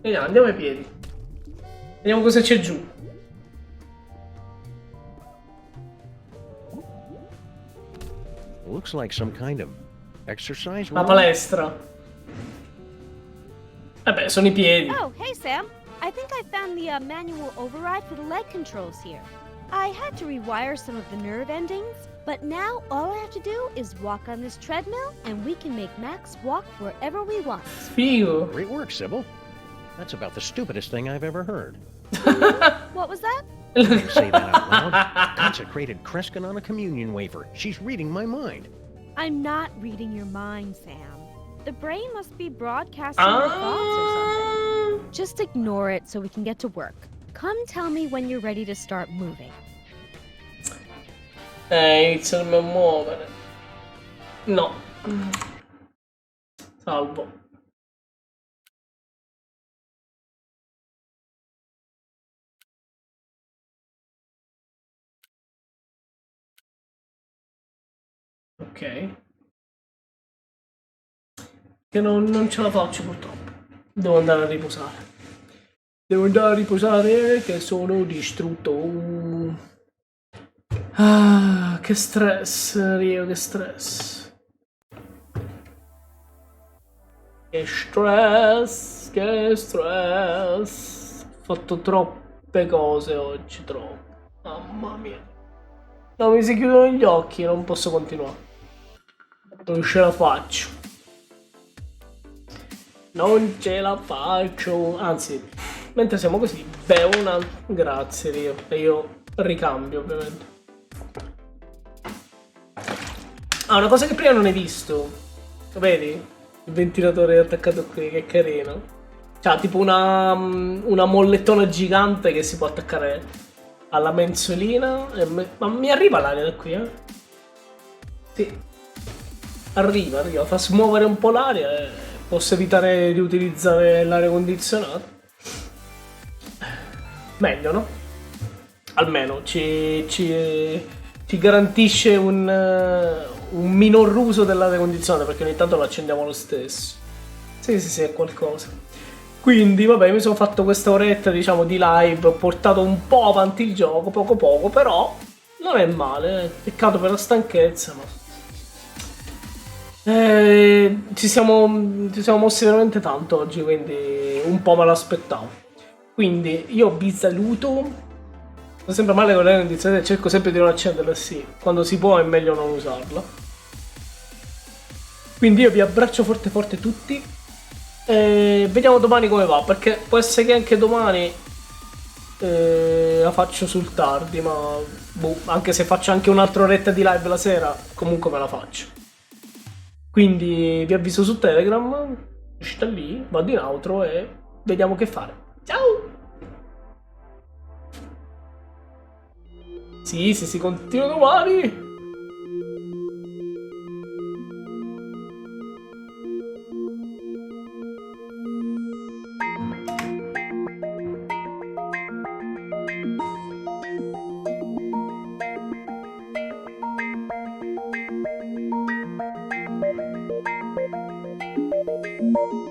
Speaker 2: Vediamo, andiamo ai piedi. Vediamo cosa c'è giù.
Speaker 4: Looks like some kind of exercise
Speaker 2: La
Speaker 4: room.
Speaker 2: palestra. Vabbè, sono i piedi.
Speaker 9: Oh, hey Sam. I think I found the manual override for the leg controls here. I had to rewire some of the nerve endings, but now all I have to do is walk on this treadmill and we can make Max walk wherever we want.
Speaker 2: Figo.
Speaker 4: Great work, Sybil. That's about the stupidest thing I've ever heard.
Speaker 9: What was that?
Speaker 4: Say that out loud. Consecrated Kreskin on a communion wafer. She's reading my mind.
Speaker 9: I'm not reading your mind, Sam. The brain must be broadcasting your thoughts or something. Just ignore it so we can get to work. Come tell me when you're ready to start moving.
Speaker 2: Iniziamo a muovere. No. Salvo. Ok. Che non ce la faccio purtroppo. Devo andare a riposare. Devo andare a riposare che sono distrutto. Ah, che stress, Rio, che stress. Che stress, che stress. Ho fatto troppe cose oggi, troppo. Mamma mia. No, mi si chiudono gli occhi, non posso continuare. Non ce la faccio. Non ce la faccio. Anzi, mentre siamo così, bevo una... Grazie, Rio. E io ricambio, ovviamente. Ah, una cosa che prima non hai visto. Vedi? Il ventilatore attaccato qui, che carino. C'ha tipo una mollettona gigante che si può attaccare alla mensolina. Ma mi arriva l'aria da qui, eh? Sì. Arriva, fa smuovere un po' l'aria e posso evitare di utilizzare l'aria condizionata. Meglio, no? Almeno ci garantisce un minor uso dell'aria condizionata, perché ogni tanto lo accendiamo lo stesso. Sì, è qualcosa. Quindi, vabbè, mi sono fatto questa oretta, diciamo, di live, ho portato un po' avanti il gioco, poco, però non è male, peccato per la stanchezza, ma... ci siamo mossi veramente tanto oggi, quindi un po' me l'aspettavo. Quindi io vi saluto. Sto sempre male con l'aria condizionata e cerco sempre di non accenderla, sì. Quando si può è meglio non usarla. Quindi io vi abbraccio forte tutti. E vediamo domani come va, perché può essere che anche domani la faccio sul tardi, ma boh, anche se faccio anche un'altra oretta di live la sera, comunque me la faccio. Quindi vi avviso su Telegram, uscite lì, vado in outro e vediamo che fare. Ciao! Sì, continua domani!
Speaker 1: Thank you.